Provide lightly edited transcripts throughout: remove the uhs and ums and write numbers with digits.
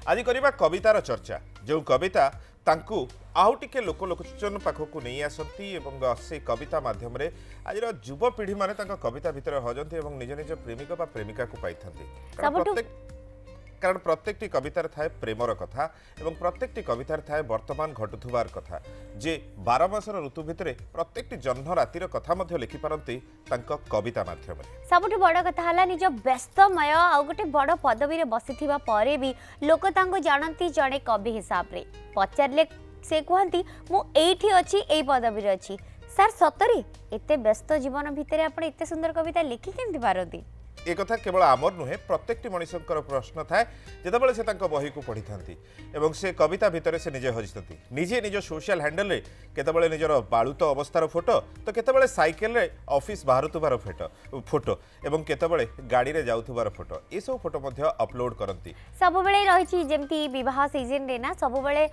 आज करवा कवितार चर्चा जो कविता तांकु आउ टिके लोकलोचन पाखक नहीं आसती से कविता माध्यम आज युवपीढ़ी माने कविता भितर हजंती निज निज प्रेमिक बा प्रेमिका को पाई कारण प्रत्येक कवितार थाए प्रेमर कथा एवं प्रत्येक कवितार थाए वर्तमान घटुवार कथा जे 12 मासर ऋतु भितर प्रत्येक जन्म रातिर कथा मध्य लिखि पारंती कविता माध्यम सबुठ बड़ कथा है निज व्यस्तमय आ गोटे बड़ पदवी बसी परे भी लोक जानती जड़े कवि हिसाब से पचारे से कहती मुझे अच्छी यही पदवी अच्छी सार सतरे एत व्यस्त जीवन भितर आप एत सुंदर कविता लिखि केमती पारती एक कथा केवल आमर नुहे प्रत्येक मनुष्य प्रश्न थाए जितेबाला से बही को पढ़ी था से कविता भितर से निजे हजिता निजे निज सोशल हैंडल रे केतबेले निजर बालुत अवस्थार फोटो तो केतबेले साइकेल रे ऑफिस बाहरुवार फोटो एवं केतबेले गाड़ी रे जाउथुबार फोटो ये सब फोटो मध्य अपलोड करती सब बेले रही जमती विवाह सीजन रे ना सब बेले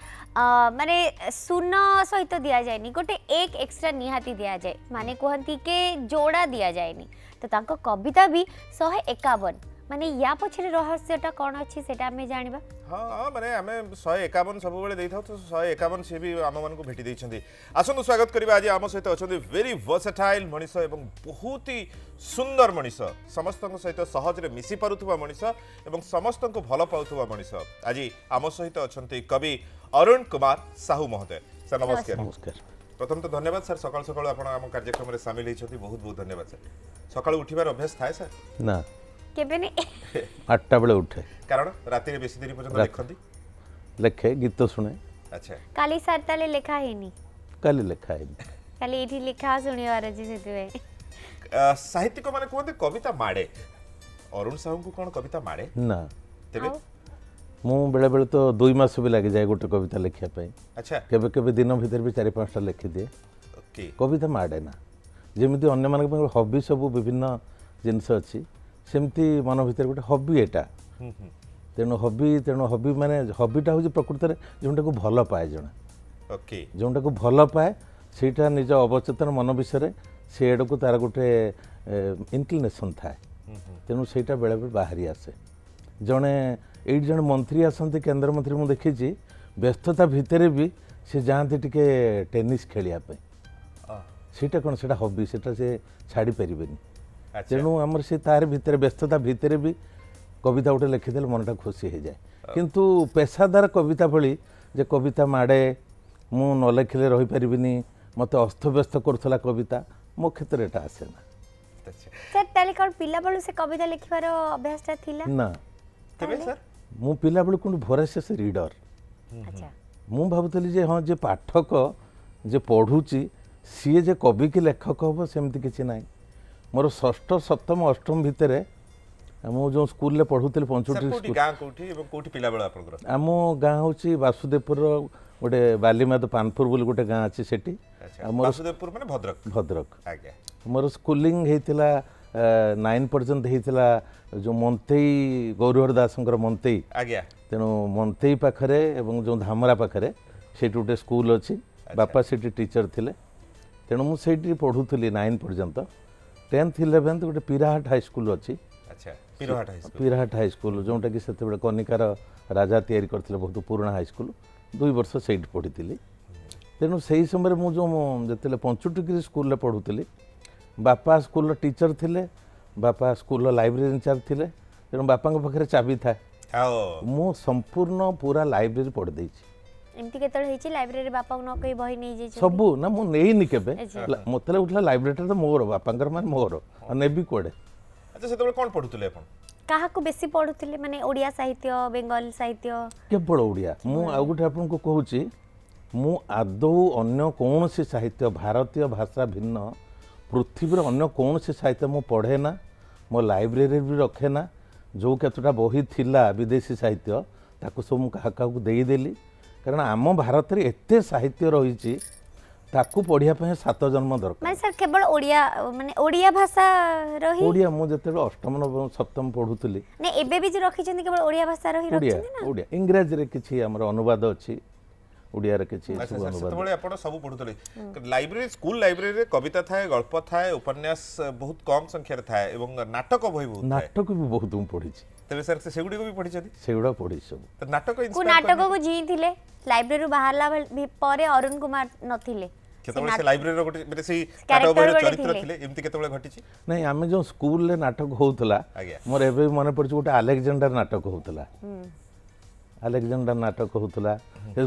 माने सुन सहित दिया जाएनी गोटे एक एक्स्ट्रा निहाती दिया जाए माने कहती के जोड़ा दिया जाएनी तो तांको कविता भी 151 माने या पछरे रहस्यटा कोन अछि सेटा हमें जानिबा हाँ माने आमे 151 सब बेले देथाउ तो 151 से भी आम मन को भेटी दैछंती आसंतु स्वागत करिबा आज आम सहित अछंती वेरी वर्सेटाइल मनीष एवं बहुत ही सुंदर मनीष समस्त सहित सहज रे मिसी पारुथुवा मनीष एवं समस्त को भल पाउथुवा मनीष आज आम सहित अछंती कवि अरुण कुमार साहू महोदय सर नमस्कार नमस्कार प्रथम तो धन्यवाद सर सकाल सकाल आप कार्यक्रम में सामिल होती बहुत बहुत धन्यवाद सर सकाल उठिबार अभ्यास थाए सर ना केबे नहीं 8टा बेले उठे कारण राति रे बेसी देरी पर्यंत लिखती लेखे गीत सुने अच्छा काली सार ताले लेखा हेनी काली लेखा है काली एठी लेखा सुनिवार अछि सेतवे साहित्यिक माने कहते कविता माड़े अरुण साहू को कौन कविता माड़े ना तेबे मु बेले बेले तो 2 मास भी लगे जाए गोटे कविता लिखिया पे अच्छा केबे केबे दिन भीतर भी 4-5टा लिखि दिए ओके कविता माड़े ना जेमिति अन्य मान हॉबी सब विभिन्न जिनस अच्छी सेमती मन भीतर गोटे हॉबी एटा तेणु हॉबी माने हॉबीटा हूँ प्रकृत में जोटा को भल पाए जड़े ओके जोटा को भल पाए सेटा निज अवचेतन मन विषय से एड को तार गोटे इनक्लिनेशन थाए तेणु सेटा बेले बेले बाहरी आसे जड़े ये जड़े मंत्री आसती केन्द्र मंत्री मुझे देखी व्यस्तता भितर भी से जाती टिके टेनिस खेलियापे सीटा कौन से हॉबी सेटा से छाड़ी पारे तेणु आमर से तार भितर व्यस्तता भितर भी कविता गोटे लिखिदेले मनटा खुशी हो जाए किंतु पेशादार कविता भली जे कविता माड़े मु न लिखिले रही पारिबिनी मते अस्तव्यस्त करुला कविता मो क्षेत्र एटा आसे ना सर ताले कोन पिला बळु से कविता लिखिबार अभ्यास ता थिला ना तेबे सर मु पिला बळु कोन भोरासियस रीडर अच्छा मु भाबुतली जे हां जे पाठक जे पढुची सीए जे कवि की लेखक हम सेमती किसी ना मोर षष्ठ सप्तम अष्टम भितर मु जो स्कूल रे पढ़ुतली पंचोटी आम गाँ हूँ वासुदेवपुर गोटे बालीमाद पानपुर बोली गोटे गाँ अच्छी सेठी वासुदेवपुर माने भद्रक भद्रक मोर स्कूलिंग होता 9 पर्यंत होता जो मंतेई गौरहर दास मंतेई तेणु मंतेई पाखरे एवं जो धामरा पाखरे से गोटे स्कूल अच्छी बापा से टीचर थिले तेणु मुझे पढ़ुली 9 पर्यंत 10th 11th गोटे पीराहाट हाई स्कूल अच्छी पीराहाट हाई स्कूल जोटा कि से कनिकार राजा तैयारी करते बहुत पुराना हाई स्कूल 2 वर्ष से पढ़ी तेणु से ही समय मुझे जो पंचुटिकी स्कूल पढ़ुली बापा स्कूल टीचर थिले बापा स्कूल लाइब्रेरी इंचार्ज थिले तेणु बापा पाखे चाबी था मु संपूर्ण पूरा लाइब्रेरी पढ़ी देछि एमती केतळ हेची लाइब्रेरी बापा न कई बही नै जे सबु ना मु नेहिनी केबे मतले उठला लाइब्रेरी तो मोर बापांकर मान मोर नेबी कोडे अच्छा सेतबे कोन पढुतले आपण काहा को बेसी पढुतले माने ओडिया साहित्य बेंगल साहित्य केवल ओडिया मु आ गुटे आपन को कहूची मु आदौ अन्य कौन से साहित्य भारतीय भाषा भिन्न पृथ्वी रे अन्य कौन से साहित्य मु पढ़े ना मो लाइब्रेरी भी रखे ना जो केतटा बही थिला विदेशी साहित्य ताको सब मु काहा को देई देली कारण आम भारत रे एते साहित्य रही ताकू पढ़िया पे 7 जन्म दरकार माने सर केवल ओडिया भाषा रही ओडिया मु जते अष्टम नवम सप्तम पढ़ुतली ने एबे भी जे रखी छथि केवल ओडिया भाषा रही रखछथि ना ओडिया इंग्रजी रे किछि हमर अनुवाद अछि ओडिया रे किछि सब अनुवाद सेतबेले आपण सब पढुतले लाइब्रेरी स्कूल लाइब्रेरी रे कविता थाए गल्प थाए उपन्यास बहुत कम संख्या रे थाए एवं नाटक बही बहुत नाटक भी बहुत मु पढ़ी छी ତେବେ ସାର୍ ସେଗୁଡିକ ବି ପଢିଛନ୍ତି ସେଗୁଡ଼ା ପଢ଼ି ସବୁ। ତ ନାଟକ को inspire नाटक କରିନାହାନ୍ତି? को जी थिले लाइब्रेरी बाहरला परे अरुण कुमार नथिले କେତେବେଳେ ସେ ଲାଇବ୍ରେରୀର ଗୋଟେ ମାନେ ସେଇ Character ନାଟକ ବହିର ଗୋଟେ ଚରିତ୍ର ଥିଲେ। ଥିଲେ ଏମିତି କେତେବେଳେ ଘଟିଛି? ନାଇଁ ଆମେ ଯେଉଁ ସ୍କୁଲରେ ନାଟକ ହେଉଥିଲା ଆଜ୍ଞା। ମୋର ଏବେ ବି ମନେ ପଡ଼ୁଛି ଗୋଟେ ଆଲେକ୍ଜାଣ୍ଡାର ନାଟକ ହେଉଥିଲା। ଆଲେକ୍ଜାଣ୍ଡାର ନାଟକ ହେଉଥିଲା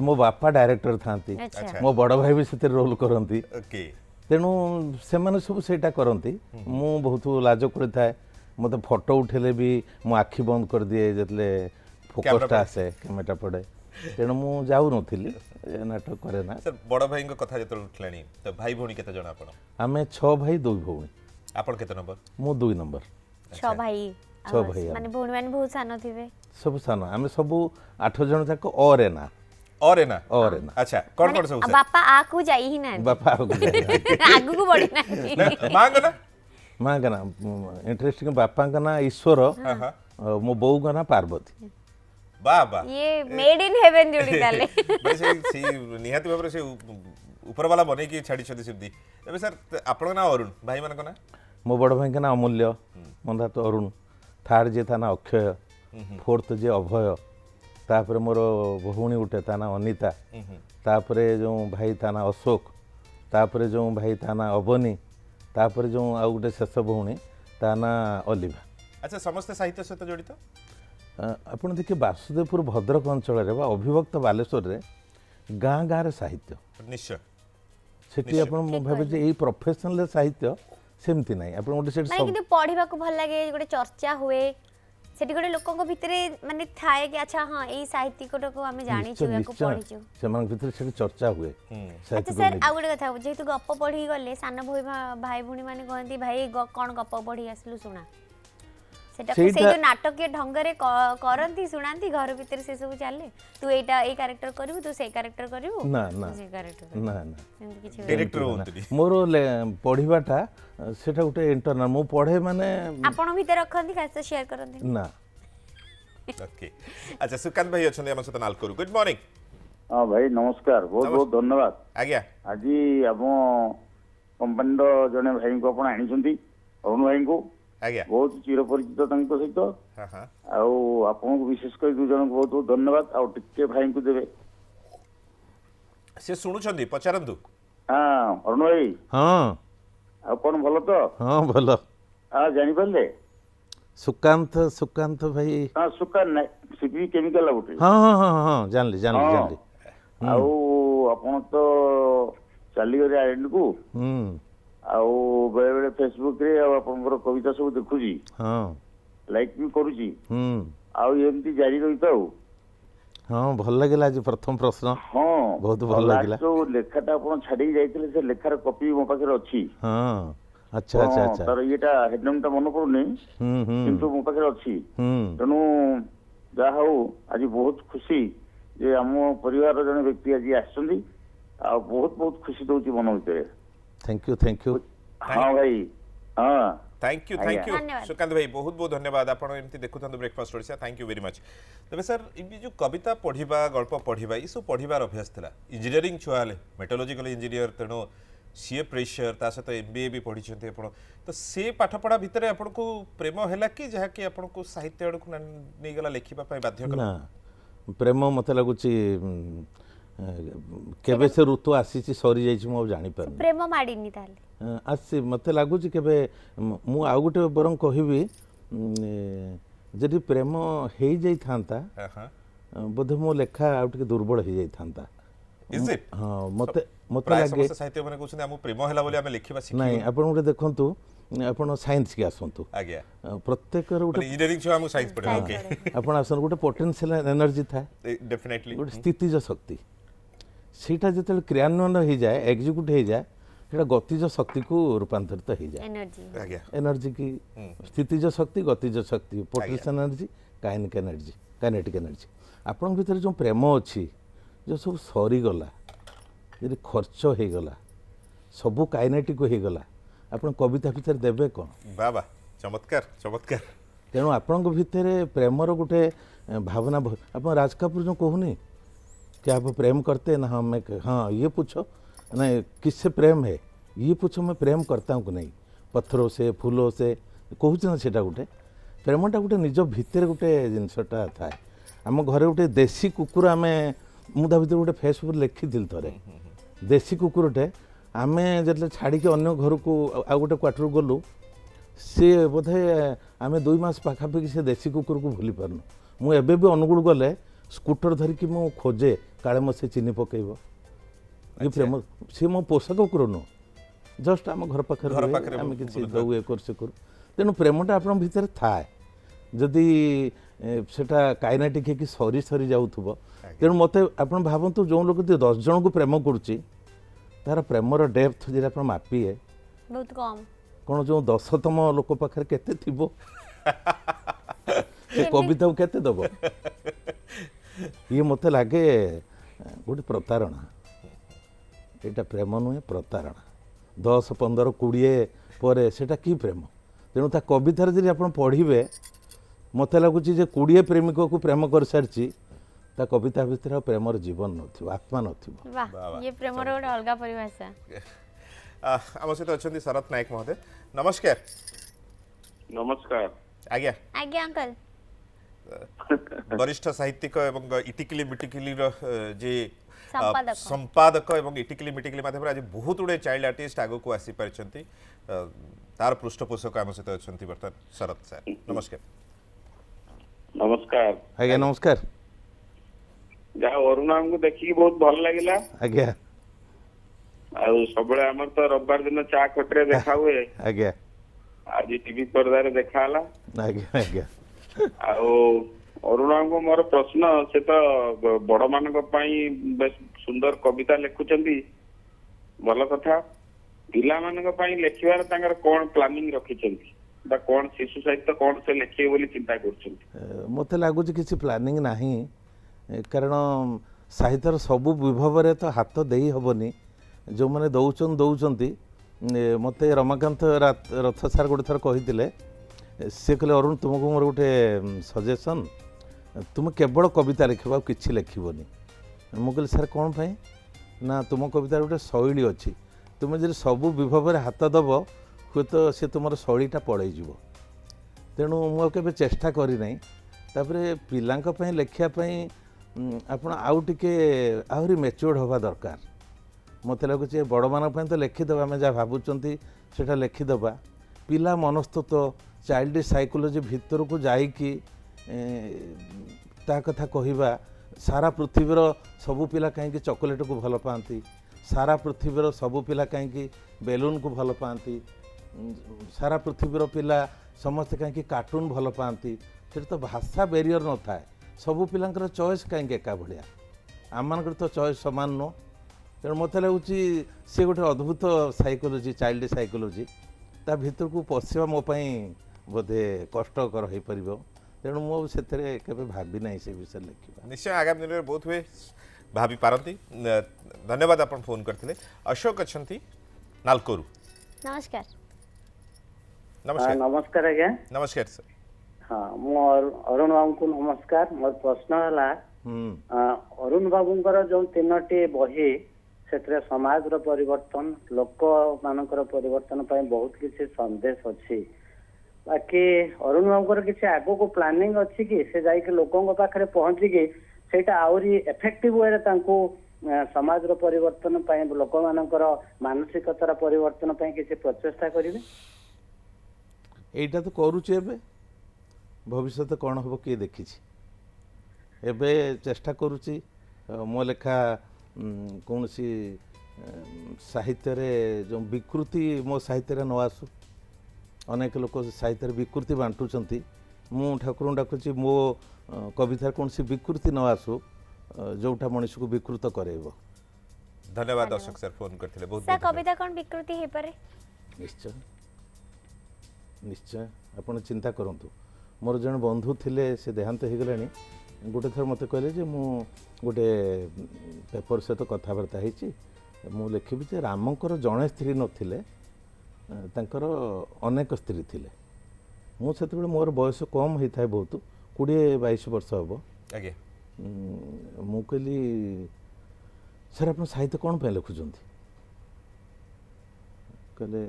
ମୋ ବାପା ଡାଇରେକ୍ଟର ଥାନ୍ତି, अच्छा ମୋ ବଡ଼ ଭାଇ ବି ସେଥିରେ ରୋଲ୍ କରନ୍ତି। ଓକେ ତେଣୁ ସେମାନେ ସବୁ ସେଇଟା କରନ୍ତି। ମୁଁ ବହୁତ ଲାଜ କରିଥାଏ। ମୋତେ ଫଟୋ ଉଠେଇଲେ ବି ମୁଁ ଆଖି ବନ୍ଦ କରିଦିଏ ଯେତେବେଳେ ଫୋକସ୍ଟା ଆସେ କ୍ୟାମେରା ପଡ଼େ। ତେଣୁ ମୁଁ ଯାଉନଥିଲି ଏ ନାଟକ କରେ ନା। ସାର୍ ବଡ଼ ଭାଇଙ୍କ କଥା ଯେତେବେଳେ ଉଠିଲାଣି ତ ଭାଇ ଭଉଣୀ କେତେ ଜଣ ଆପଣ? ଆମେ 6 ଭାଇ 2 ଭଉଣୀ। ଆପଣ केते नंबर? ମୁଁ 2 ନମ୍ବର। छ भाई छह भाई माने भौणी माने बहुत सान थिबे ସବୁ ସାନ ଆମେ ସବୁ 8 ଜଣ ଯାକ ଅରେ ନା और है ना ଅରେ ନା अच्छा कौन कौन सब बापा आकू जाई ही ना ବାପା आगु को बढ़ी ना मांग ना ମାଙ୍କ ନା ଇଣ୍ଟରେଷ୍ଟିଂ ବାପାଙ୍କ ନାଁ ଈଶ୍ୱର, ମୋ ବୋଉଙ୍କ ନାଁ ପାର୍ବତୀ। बाबा ये मेड इन हेवन जोड़ी ताले बड़े से निहाती भाବରେ से ऊपर वाला बने की छाड़ी छदी सिद्धि एबे सर आपन ना अरुण भाई मान को ना ମୋ ବଡ଼ ଭାଇଙ୍କ ନାଁ ଅମୂଲ୍ୟ, ମନ୍ଧା ତ ଅରୁଣ, ଥାର୍ଡ ଯିଏ ତା ନାଁ ଅକ୍ଷୟ, ଫୋର୍ଥ ଯିଏ ଅଭୟ, ତାପରେ ମୋର ଭଉଣୀ ଗୋଟେ ତା ନାଁ ଅନିତା, ତାପରେ ଯେଉଁ ଭାଇ ତା ନାଁ ଅଶୋକ, ତାପରେ ଯେଉଁ ଭାଇ ତା ନାଁ ଅବନୀ, ତାପରେ ଯେଉଁ ଆଉ ଗୋଟେ ଶେଷ ଭଉଣୀ ତା ନାଁ ଅଲିଭା। अच्छा समस्त साहित्य सहित जड़ित ଆପଣ ଦେଖିବେ ବାସୁଦେବପୁର ଭଦ୍ରକ ଅଞ୍ଚଳରେ ବା ଅବିଭକ୍ତ ବାଲେଶ୍ୱରରେ ଗାଁ ଗାଁରେ ସାହିତ୍ୟ निश्चय ସେଠି ଆପଣ ମୁଁ ଭାବେ ଯେ ଏଇ ପ୍ରଫେସନାଲ ସାହିତ୍ୟ ସେମିତି ନାହିଁ। ଆପଣ ଗୋଟେ ସେଠି माने किंतु पढ़िबा को भल लागे गोटे चर्चा हुए सेठी गोटे लोकଙ୍କ भितरे माने थाए कि अच्छा हां एई साहित्यिकट को हम जानि छु या को पढ़ी छु ସେମାନଙ୍କ ଭିତରେ ସେଠି ଚର୍ଚ୍ଚା ହୁଏ। अच्छा सर आ गोटे कथा जेहेतु गप पढ़ी गले सान भाई भूणी माने कहती भाई कौन गप पढ़ी आसलु सुना सेटा से जो नाटकीय ढंग रे करंती सुनांती घर भीतर से सब चले तू एटा ए कैरेक्टर करिवु तू से कैरेक्टर करिवु ना ना से कैरेक्टर ना ना एमती किछि डायरेक्टर होंतली मोर पढ़िबाटा सेटा गोटे इंटरनल मु पढ़े माने आपण भीतर रखंती खास शेयर करंती ना। ओके अच्छा सुकांत भाई अछन हम सहित नाल करू गुड मॉर्निंग हाँ भाई नमस्कार बहुत बहुत धन्यवाद आज्ञा आज आम कंपानी जड़े भाई को आप आनी अरुण भाई को आज्ञा बहुत चिरपरिचित सहित हां हां आपको विशेष कर 2 जन बहुत बहुत धन्यवाद आटे भाई को देवे से सुनुछंदी पचारंतु हाँ अरुण भाई हाँ आ कौन भल तो हाँ भल हाँ जापर सुकांत सुकांत भाई हाँ सुकान सीपी केमिकल गोटे हाँ हाँ हाँ हाँ जानली जानली जानली आपन तो चलीगले आइलैंड को आउ बेले बेले फेसबुक रे आपनकर कविता सब देखुजी हाँ लाइक भी करूची आउ एमती जारी रही तो हाँ भल लगिला आज प्रथम प्रश्न हाँ बहुत भल लगिला जो लेखाटा आपन छाड़ी जाइथिले से लेखार कॉपी मो पाखरे अछि हाँ अच्छा अच्छा अच्छा तार येटा हेडलाइन मन पड़ुनी किंतु मो पाखरे अछि तेणु जा हो आज बहुत खुशी जे आम परिवार जने व्यक्ति आज आछंदी आ बहुत बहुत खुशी दउची मन भीतर थैंक यू हाँ भाई हाँ थैंक यू धन्यवाद। सुकांत भाई बहुत बहुत धन्यवाद आप एमती देखुं breakfast Odisha thank you very much तबे सर ये जो कविता पढ़ा गल्प पढ़ा ये सब पढ़ार अभ्यास था इंजीनियरिंग छुआ हेले मेटोलॉजिकल इंजीनियर तेणु सीए प्रेशर ता सहित एमबीए भी पढ़ी तो से पाठपढ़ा भितर आपन को प्रेम है कि जहाँ कि आपन को साहित्य आड़ को नहीं गला लिखा बाध्य ना प्रेम मत लगुच केबे से ऋतु आसी सरी जाइए मुझे जापर प्रेम माड़ीनी ताले आसी मत लगुच के मु आउ गोटे बरं कहबी जदि प्रेम हो जाता बोधे मो लेखा आउ टे दुर्बल हो जाता इज इट हाँ मत मत प्राय लगे साहित्य माने कहउछन हमु प्रेम हैला बोली हम लिखिबा सिखि नहीं आपण गोटे देखंतु आपण साइंस के आसंतु आज्ञा प्रत्येक गोटे इंजीनियरिंग छुआ हमु साइंस पढ़े ओके आपण आसन गोटे पोटेंशियल एनर्जी थाए डेफिनेटली गोटे स्थितिज शक्ति सीटा जिते क्रियान्वयन हो जाए एग्जीक्यूट हो जाए सेटा गतिज शक्ति को रूपांतरित हो जाए एनर्जी आज्ञा एनर्जी की स्थितिज शक्ति गतिज शक्ति पोटेंशियल एनर्जी काइनेटिक एनर्जी आपण भीतर जो प्रेम अच्छी जो सब सरीगला यदि खर्च हो गला सबू काइनेटिक हो गला आपण कविता भितर देबे कौन बाबा चमत्कार चमत्कार तेणु आपण भितर प्रेमर गोटे भावना आप राज कपूर जो कहूनी कि आप प्रेम करते हैं ना हाँ ये पूछो नहीं किससे प्रेम है ये पूछो मैं प्रेम करता हूँ कि नहीं पत्थरों से फूलों से कहूँ ना सेटा गोटे ପ୍ରେମଟା ଗୋଟେ ନିଜ ଭିତରେ ଗୋଟେ ଜିନିଷଟା ଥାଏ। ଆମ ଘରେ ଗୋଟେ ଦେଶୀ କୁକୁର ଆମେ ମୁଁ ତା ଭିତରେ ଗୋଟେ ଫେସବୁକ୍ ଲେଖିଥିଲି ଥରେ ଦେଶୀ କୁକୁରଟେ ଆମେ ଯେତେବେଳେ ଛାଡ଼ିକି ଅନ୍ୟ ଘରକୁ ଆଉ ଗୋଟେ କ୍ୱାର୍ଟରକୁ ଗଲୁ ସିଏ ବୋଧେ ଆମେ 2 ମାସ ପାଖାପାଖି ସେ ଦେଶୀ କୁକୁରକୁ ଭୁଲି ପାରୁନୁ। ମୁଁ ଏବେ ବି ଅନୁଗୁଳ ଗଲେ ସ୍କୁଟର ଧରିକି ମୁଁ ଖୋଜେ କାଳେ ମୋ ସେ ଚିନି ପକେଇବ। ଏ ପ୍ରେମ ସିଏ ମୋ ପୋଷାକ କୁକୁର ନୁହଁ, ଜଷ୍ଟ ଆମ ଘର ପାଖରେ ଆମେ କିଛି ଦଉ ଏ କରୁ ସେ କରୁ। ତେଣୁ ପ୍ରେମଟା ଆପଣଙ୍କ ଭିତରେ ଥାଏ, ଯଦି ସେଟା କାଇନେଟିକ୍ ହେଇକି ସରି ସରି ଯାଉଥିବ। ତେଣୁ ମୋତେ ଆପଣ ଭାବନ୍ତୁ ଯେଉଁ ଲୋକ 10 ଜଣଙ୍କୁ ପ୍ରେମ କରୁଛି ତାର ପ୍ରେମର ଡେପ୍ଥ ଯଦି ଆପଣ ମାପିବେ ବହୁତ କମ। କ'ଣ ଯେଉଁ 10ତମ ଲୋକ ପାଖରେ କେତେ ଥିବ ସେ କବିତାକୁ କେତେ ଦେବ? ଇଏ ମୋତେ ଲାଗେ ଗୋଟେ ପ୍ରତାରଣା। ଏଇଟା ପ୍ରେମ ନୁହେଁ, ପ୍ରତାରଣା। 10, 15, 20 ପରେ ସେଇଟା କି ପ୍ରେମ? ତେଣୁ ତା କବିତାରେ ଯଦି ଆପଣ ପଢ଼ିବେ ମୋତେ ଲାଗୁଛି ଯେ 20 ପ୍ରେମିକକୁ ପ୍ରେମ କରିସାରିଛି, ତା କବିତା ଭିତରେ ଆଉ ପ୍ରେମର ଜୀବନ ନଥିବ, ଆତ୍ମା ନଥିବ। वाह, ये प्रेमर गोटे अलग परिभाषा। आम सहित अच्छा शरत नायक महोदय, नमस्कार। नमस्कार। आज्ञा आज्ञा अंकल। वरिष्ठ साहित्यिक एवं इटिकिली मिटिकिली जे संपादक संपादक एवं इटिकिली मिटिकिली माध्यम आज बहुत गुड़े चाइल्ड आर्टिस्ट आग को आसी पारिछंती, तार पृष्ठपोषक आम सहित अच्छा बर्तमान शरत सर, नमस्कार। नमस्कार आज्ञा नमस्कार। जहाँ अरुण को देखिए बहुत भल लगिला। आज्ञा सब आमर तो रविवार दिन चा खटे देखा हुए, आज्ञा आज टीवी पर्दार देखा हला। आज्ञा आज्ञा अरुण को मोर प्रश्न से तो बड़ मान बेस सुंदर कविता लिखुचंती, भल कथा। पिला मान लिखिबार तांकर कोन प्लानिंग रखिचंती बा कोन शिशु साहित्य कोन से लिखिए बोली चिंता करछंती? मते लागुच किसी प्लानिंग नाही, कारण साहित्यर सबु विभव तो हाथ देई हबनी। जो मैंने दौरान मत रमाकांत रथ सार गोटे थर कही सी कहले अरुण तुमको मोर गोटे सजेसन, तुम केवल कविता लिख कि लिखबनी। मुझे सार कौन पाई ना तुम कवितार गोटे शैली अच्छी, तुम जब सबू विभव हाथ दब हुए तो सी तुम शैलीटा पड़ेज। तेणु मुझे चेष्टा करना पिला लिखापी आप आउ टे आहरी मेच्योर्ड हवा दरकार। मत लगुच बड़ मान तो लिखिदे आम जहाँ भावुंट से लिखिदबा, पिला मनस्तत्व चाइल्ड साइकोलोजी भितर को जाइकी ता कथा कहवा। सारा पृथ्वीर सबू पिला कहीं चॉकलेट को भल पाती, सारा पृथ्वीर सबू पिला कहीं बेलून को भल पाती, सारा पृथ्वीर पिला समस्ते कहीं कार्टून भल पाती। से तो भाषा बेरियर न थाए, सबू पिलांकर चॉइस कहीं एका भाया, आम मान तो चॉइस सामान नुह। तेणु मत लगुच सी गोटे अद्भुत साइकोलोजी चाइल्ड साइकोलोजी ता भीतर को पशिवा मोपाई बोधे कष्टकर हो पार। तेणु मुझे भावी ना से विषय लिखा। निश्चय आगामी दिन में बहुत हुए भाभी पारती। धन्यवाद आप फोन करते। अशोक अच्छा नालकोरु, नमस्कार। नमस्कार। नमस्कार आज्ञा। नमस्कार सर। हाँ मु अरुण बाबू को नमस्कार। मोर प्रश्न है अरुण बाबूंकर जो 3टी बही से समाज रो परिवर्तन लोक मानकर परिवर्तन पाई बहुत किसी संदेश अच्छी, बाकी अरुण बाबूंकर किसी आगो को प्लानिंग अच्छी कि से जाइके लोकों पाखे पहुंचिकी सेटा आउरी इफेक्टिव वे तांको समाज रो परिवर्तन पाई लोक मानकर मानसिकतार परिवर्तन पाई किसी प्रचेष्टा करिवे? एटा तो करूचे एबे, भविष्य कौन हम किए देखी एबे चेष्टा करुच्ची मो लेखा कौन सी साहित्य रे जो विकृति मो साहित्य न आसू। अनेक लोक साहित्य विकृति बांटुंट, मु ठाकुर डाकुची मो कवितार कौन सी विकृति न आसू जोटा मनीष को विकृत करेब। धन्यवाद अशोक सर फोन करथिले। बहुत सर कविता कौन विकृति हे पारे? निश्चय निश्चय आपण चिंता करंतु। मोर जन बंधु थिले से देहांत हो गले, गोटे थर मत कहले जे मु गोटे पेपर सहित कथबार्ता होती मु लिखी जे रामंकर जड़े स्त्री नथिले, तांकर अनेक स्त्री थिले। मु सेते मोर बयस कम होता है बहुत 20-22 वर्ष हम। आज्ञा मु कहली सर आप साहित्य कौन पे लिखुंट? कहले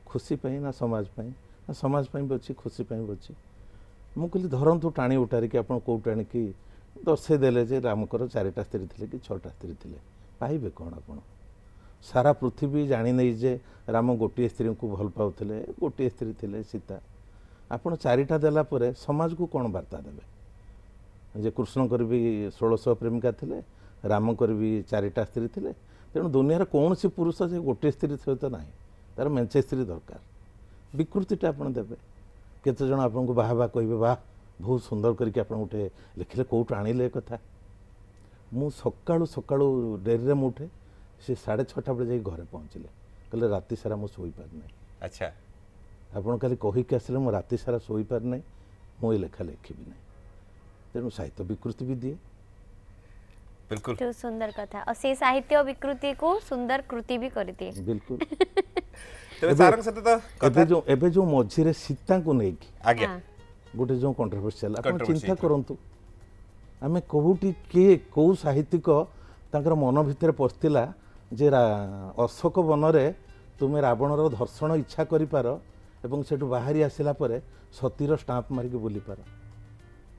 खुशी पाई ना समाज पाई? ना समाज पाई भी अच्छी खुशी पाई भी अच्छी। ମୁଁ କହିଲି ଧରନ୍ତୁ ଟାଣି ଉଟାରିକି ଆପଣ କେଉଁଠୁ ଆଣିକି ଦର୍ଶାଇ ଦେଲେ ଯେ ରାମଙ୍କର 4ଟା ସ୍ତ୍ରୀ ଥିଲେ କି 6ଟା ସ୍ତ୍ରୀ ଥିଲେ, ପାଇବେ କ'ଣ ଆପଣ? ସାରା ପୃଥିବୀ ଜାଣିନେଇ ଯେ ରାମ ଗୋଟିଏ ସ୍ତ୍ରୀଙ୍କୁ ଭଲ ପାଉଥିଲେ, ଗୋଟିଏ ସ୍ତ୍ରୀ ଥିଲେ ସୀତା। ଆପଣ 4ଟା ଦେଲା ପରେ ସମାଜକୁ କ'ଣ ବାର୍ତ୍ତା ଦେବେ? ଯେ କୃଷ୍ଣଙ୍କର ବି 1600 ପ୍ରେମିକା ଥିଲେ, ରାମଙ୍କର ବି 4ଟା ସ୍ତ୍ରୀ ଥିଲେ। ତେଣୁ ଦୁନିଆର କୌଣସି ପୁରୁଷ ଯେ ଗୋଟିଏ ସ୍ତ୍ରୀ ସହିତ ନାହିଁ, ତାର ମେଞ୍ଚେ ସ୍ତ୍ରୀ ଦରକାର। ବିକୃତିଟା ଆପଣ ଦେବେ। କେତେଜଣ ଆପଣଙ୍କୁ ବାହା ବାହା କହିବେ, ବାହା ବହୁତ ସୁନ୍ଦର କରିକି ଆପଣ ଗୋଟେ ଲେଖିଲେ, କେଉଁଠୁ ଆଣିଲେ ଏ କଥା? ମୁଁ ସକାଳୁ ସକାଳୁ ଡେରିରେ ମୁଁ ଉଠେ, ସେ 6:30 ବେଳେ ଯାଇ ଘରେ ପହଞ୍ଚିଲେ, କହିଲେ ରାତି ସାରା ମୁଁ ଶୋଇପାରିନାହିଁ। ଆଚ୍ଛା, ଆପଣ କାଲି କହିକି ଆସିଲେ ମୁଁ ରାତି ସାରା ଶୋଇପାରିନାହିଁ, ମୁଁ ଏ ଲେଖା ଲେଖିବି ନାହିଁ। ତେଣୁ ସାହିତ୍ୟ ବିକୃତି ବି ଦିଏ। बिल्कुल जो सुंदर कथा और से साहित्य विकृति को सुंदर कृति भी करती है। बिल्कुल। तेरे सारंग सते तो कथा एबे जो मझिरे सीता को नहीं की आज्ञा गोटे जो कंट्रोवर्सी आप Controversy चिंता करंतु आमे कोहुटी के को साहित्यिक तांकर मन भितर पस्तिला जे अशोक बनरे तुमे रावणर धर्षण इच्छा करि पार एवं सेठु बाहरी आसिला परे सतीर स्टाम्प मारिक बुली पार।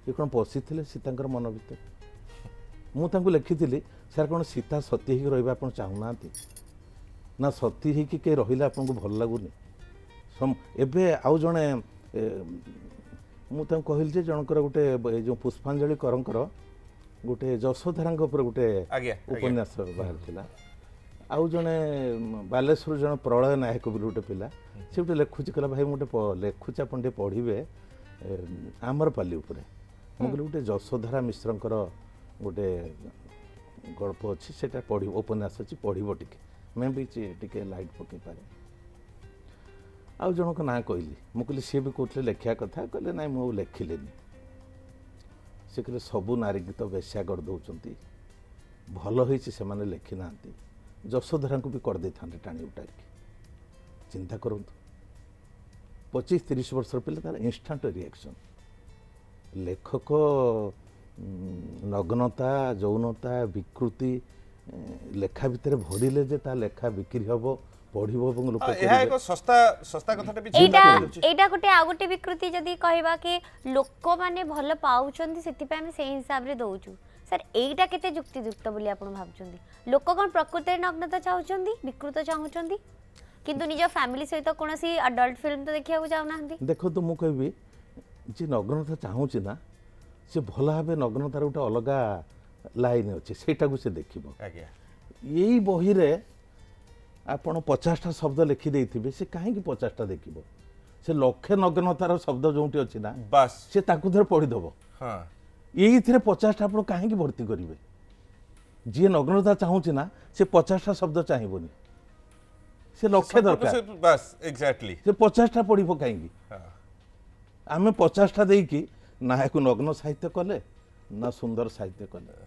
ये कौन पशिथिले सीतांकर मन भितर? मु तांको लिखिथिली सर कौन सीता सती ही रहिबा आपण चाहुनांती ना सती ही के रहिला आपनको भल लागुनी? एबे आउ जणे मु तांको कहली जे जनकर गोटे जो पुष्पांजलि करंकर गोटे यशोधरांक ऊपर गोटे आज्ञा उपन्यास बाहर थिला। आउ जणे बालेश्वर जण प्रलय नायक बोली गोटे पिला से गोटे लेखुची कहला भाई गोटे लेखुची आपण टे पढ़िबे आमरपाली उपरे। मु कहली गोटे यशोधरा मिश्रंकर गोटे गल्प अच्छी सेटा पढ़ उपन्यास अच्छी पढ़व टी मैं भी टे लाइट पकई पारे। आउ जनक ना कहली मु कहली सी भी कहते लेखिया कथा कहले ना मु लेखिलेनी। से कहले सबू नारी गीत बेश्या कर दौरान भल होती से लेखि ना यशोधरा को भी कर दे था टाणी उठारिकी। चिंता करूँ 25-30 वर्ष पिला तार इन्स्टांट रिएक्शन। लेखक नग्नता यौनता विकृति लेखा भितर भरिले जे ता लेखा बिक्री हबो पढ़िबो এবং लोक एहा एक सस्ता सस्ता कथाटे भी एटा गोटे आ गोटे विकृति जदी कहबा कि लोक माने भल पाउचंदी सेति पे हम सेही हिसाब रे दउचु। सर एटा केते युक्तियुक्त बोली आपण भाबचंदी? लोक कोन प्रकृति रे नग्नता चाहुचंदी विकृत चाहुचंदी किंतु निज फैमिली सहित कोनसी अडल्ट फिल्म तो देखिया को चाहुनांदी। देखो तो मु कहबी जे नग्नता चाहुची ना से भल भावे नग्नतार गोटे अलगा लाइन अच्छे सेटा को से देखिबो। आज्ञा यही बही रे आपण 50टा शब्द लिखि देइथिबे से काहे कि 50टा देखिबो? से लक्षे नग्नतार शब्द जोंटी अछि ना बस से ताकु धर पढ़ी दबो। हां यही थिरे 50टा आपण काहे कि भर्ती करिवे? जे नग्नता चाहुची ना से 50टा शब्द चाहिबोनी से लक्षे दरकार बस एग्जैक्टली से 50टा पढ़िबो काहे कि? हां आमे 50टा देई कि ना एको नग्न साहित्य कले ना सुंदर साहित्य कले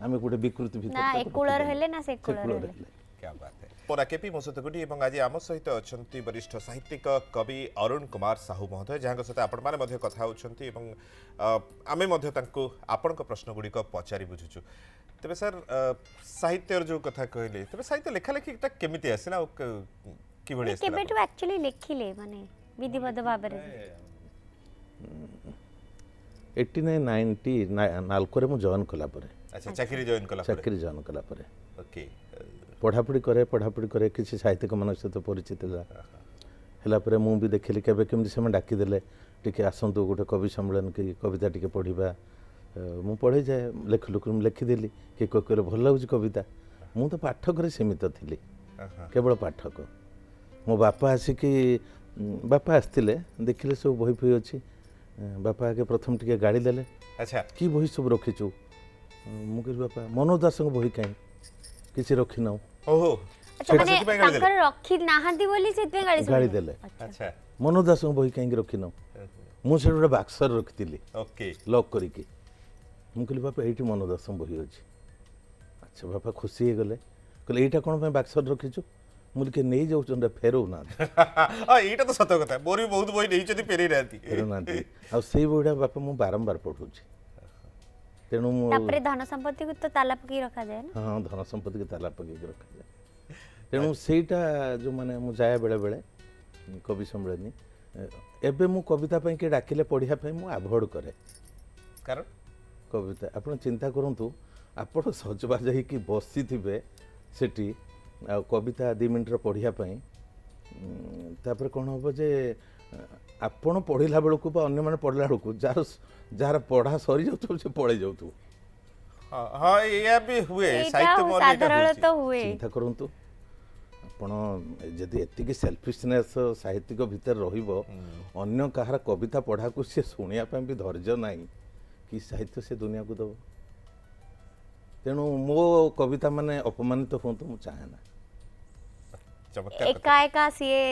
आमे गोटे विकृति भितर ना एकुलर हेले ना सेकुलर हेले। क्या बात है। पोरा केपी मोसतगुडी एवं आज आम सहित अछंती वरिष्ठ साहित्यिक कवि अरुण कुमार साहू महोदय जहाँ सहित आपण माने मध्य कथा होछंती एवं आमे मध्य तांको आपनक प्रश्न गुडी को पचारि बुझुछु। तबे सर साहित्यर जो कथा कहले तबे साहित्य लेखा लेखी ता केमिति आसिला कि भଳି आसिला? केबे तो एक्चुअली लेखिले माने विधिवत भाबरे 89-90 नालकोरे मु जॉइन कला परे। अच्छा चाकरी जॉइन कला परे ओके पढ़ापढ़ी करे किसी साहित्यिक मान सहित परिचित है पर मु भी देखिली केबे केमती से डाकी देले टिके आसंतु गोटे कवि सम्मेलन की कविता टिके पढ़ा मु पढ़े जाए लेख लुक लिखिदेली कि कहले भल लगुच कविता मु तो पाठक सीमित थी केवल पाठक। मो बापा आसिकी बापा आसते देखिले सब बही फी अच्छी बापा आगे प्रथम टिके गाड़ी देले। अच्छा कि बही सब रखीचु? मु कह बापा मनोज दास बही कहीं किसी रखी ना। ओहो अच्छा माने ताकर रखी नाहंती बोली सेते गाड़ी देले। अच्छा मनोज दास बही कहीं रखी ना मु से गोटे बाक्सर रखी ओके लॉक करके मु कहली बापा ये मनोज दास बही अच्छी। अच्छा बापा खुशी हो गले कहले एटा कोन पे बाक्सर रखीचु? मु के नहीं जाउ चंदा फेरो ना हां एटा तो सत कथा मोर भी बहुत बही नहीं चती फेरी रहती फेरो ना आ सेई बहीडा बापा मु बारंबार पढुची तेणु तापरे धन संपत्ति को तो ताला पकी रखा जाए ना। हाँ धन संपत्ति के ताला पकी रखा जाए तेणु सेटा जो माने मु जाए बेले बेले कवि सम्मेलन एबे मु कविता ପାଇଁ के डाकिले पढ़िया ପାଇଁ मु अवॉइड करे कारण कविता आपण चिंता करंतु आपण सजबाज ହେଇକି ବସିଥିବେ ସେଠି ଆଉ କବିତା 2 ମିନିଟର ପଢ଼ିବା ପାଇଁ ତାପରେ କ'ଣ ହେବ ଯେ ଆପଣ ପଢ଼ିଲା ବେଳକୁ ବା ଅନ୍ୟମାନେ ପଢ଼ିଲା ବେଳକୁ ଯାହାର ପଢ଼ା ସରି ଯାଉଥିବ ସେ ପଳେଇ ଯାଉଥିବ हाँ हाँ या भी हुए एटा साहित्य मोर साधारणतः हुए चिंता करंतु ଆପଣ ଯଦି ଏତିକି ସେଲ୍ଫିଶନେସ୍ ସାହିତ୍ୟିକ ଭିତରେ ରହିବ ଅନ୍ୟ କାହାର କବିତା ପଢ଼ାକୁ ସେ ଶୁଣିବା ପାଇଁ ବି ଧୈର୍ଯ୍ୟ ନାହିଁ କି ସାହିତ୍ୟ ସେ ଦୁନିଆକୁ ଦେବ ତେଣୁ ମୋ କବିତା ମାନେ ଅପମାନିତ ହୁଅନ୍ତୁ ମୁଁ ଚାହେଁ ନା चमत्कार एका एका सीए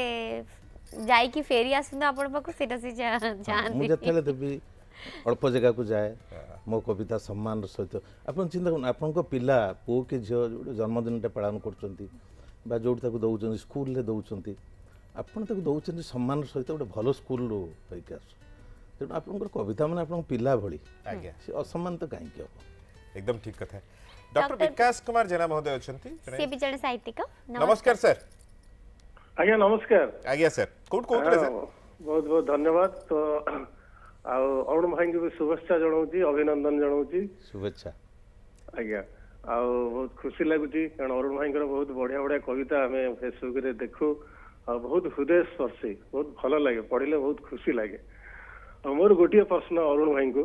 ଯାଇକି ଫେରି ଆସନ୍ତୁ ଆପଣ ପାଖକୁ ସେଇଟା ସେ ଯାଆନ୍ତି ମୁଁ ଯେତେବେଳେ ଦେବି ଅଳ୍ପ ଜାଗାକୁ ଯାଏ ମୋ କବିତା ସମ୍ମାନର ସହିତ ଆପଣ ଚିନ୍ତା କରନ୍ତୁ ଆପଣଙ୍କ ପିଲା ପୁଅ କି ଝିଅ ଯୋଉଠି ଜନ୍ମଦିନଟେ ପାଳନ କରୁଛନ୍ତି ବା ଯୋଉଠି ତାକୁ ଦେଉଛନ୍ତି ସ୍କୁଲରେ ଦେଉଛନ୍ତି ଆପଣ ତାକୁ ଦେଉଛନ୍ତି ସମ୍ମାନର ସହିତ ଗୋଟେ ଭଲ ସ୍କୁଲରୁ ହୋଇକି ଆସୁ ତେଣୁ ଆପଣଙ୍କର କବିତା ମାନେ ଆପଣଙ୍କ ପିଲା ଭଳି आज्ञा ସେ ଅସମ୍ମାନ ତ କାହିଁକି ହେବ एकदम ठीक कथा डॉक्टर विकास कुमार जेना महोदय अछंती ସେ ବି ଜଣେ ସାହିତ୍ୟିକ नमस्कार सर ଆଜ୍ଞା ନମସ୍କାର आज्ञा सर कोड कोतले सर ବହୁତ ବହୁତ ଧନ୍ୟବାଦ ତ ଆଉ ଅରୁଣ ଭାଇଙ୍କୁ ବି ଶୁଭେଚ୍ଛା ଜଣାଉଛି ଅଭିନନ୍ଦନ ଜଣାଉଛି ଶୁଭେଚ୍ଛା ଆଜ୍ଞା ଆଉ ବହୁତ ଖୁସି ଲାଗୁଛି କାରଣ ଅରୁଣ ଭାଇଙ୍କର ବହୁତ ବଢିଆ ବଢିଆ କବିତା ଆମେ ଫେସବୁକରେ ଦେଖୁ ଆଉ ବହୁତ ହୃଦୟସ୍ପର୍ଶୀ ବହୁତ ଭଲ ଲାଗେ ପଢିଲେ ବହୁତ ଖୁସି ଲାଗେ ଆଉ ମୋର ଗୋଟିଏ ପ୍ରଶ୍ନ ଅରୁଣ ଭାଇଙ୍କୁ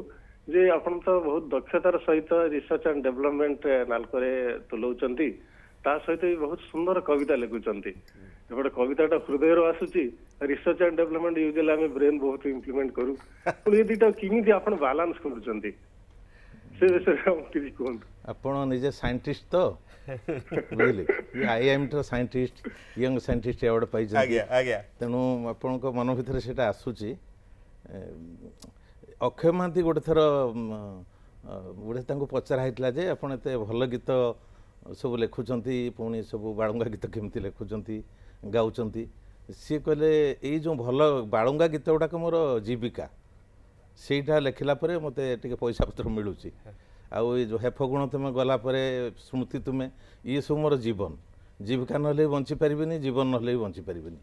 ଯେ ଆପଣ ତ ବହୁତ ଦକ୍ଷତାର ସହିତ ରିସର୍ଚ୍ଚ ଆଣ୍ଡ ଡେଭଲପମେଣ୍ଟ ନାଲକୋରେ ତୁଲାଉଛନ୍ତି ତା ସହିତ ବି ବହୁତ ସୁନ୍ଦର କବିତା ଲେଖୁଛନ୍ତି ଏପଟେ କବିତାଟା ହୃଦୟରୁ ଆସୁଛି ରିସର୍ଚ୍ଚ ଆଣ୍ଡ ଡେଭଲପମେଣ୍ଟ ୟୁଜୁଆଲି ଆମେ ବ୍ରେନ୍ ବହୁତ ଇମ୍ପ୍ଲିମେଣ୍ଟ କରୁ ପୁଣି ଏ ଦୁଇଟା କେମିତି ଆପଣ ବାଲାନ୍ସ କରୁଛନ୍ତି ସେ ବିଷୟରେ ଆମକୁ କିଛି କୁହନ୍ତୁ ଆପଣ ନିଜେ ସାଇଣ୍ଟିଷ୍ଟ ତ ବୁଝିଲେ ଆଇଆଇଏମ୍ର ସାଇଣ୍ଟିଷ୍ଟ ୟଙ୍ଗ ସାଇଣ୍ଟିଷ୍ଟ ଆୱାର୍ଡ ପାଇଛନ୍ତି आज्ञा आज्ञा ତେଣୁ ଆପଣଙ୍କ ମନ ଭିତରେ ସେଇଟା ଆସୁଛି ଅକ୍ଷୟ ମହାନ୍ତି ଗୋଟେ ଥର ଗୋଟେ ତାଙ୍କୁ ପଚରା ହେଇଥିଲା ଯେ ଆପଣ ଏତେ ଭଲ ଗୀତ ସବୁ ଲେଖୁଛନ୍ତି ପୁଣି ସବୁ ବାଳୁଙ୍ଗା ଗୀତ କେମିତି ଲେଖୁଛନ୍ତି ଗାଉଛନ୍ତି ସିଏ କହିଲେ ଏଇ ଯେଉଁ ଭଲ ବାଳୁଙ୍ଗା ଗୀତ ଗୁଡ଼ାକ ମୋର ଜୀବିକା ସେଇଟା ଲେଖିଲା ପରେ ମୋତେ ଟିକେ ପଇସା ପତ୍ର ମିଳୁଛି ଆଉ ଏଇ ଯେଉଁ ହେଫ ଗୁଣ ତୁମେ ଗଲା ପରେ ସ୍ମୃତି ତୁମେ ଇଏ ସବୁ ମୋର ଜୀବନ ଜୀବିକା ନହେଲେ ବି ବଞ୍ଚିପାରିବିନି ଜୀବନ ନହେଲେ ବି ବଞ୍ଚିପାରିବିନି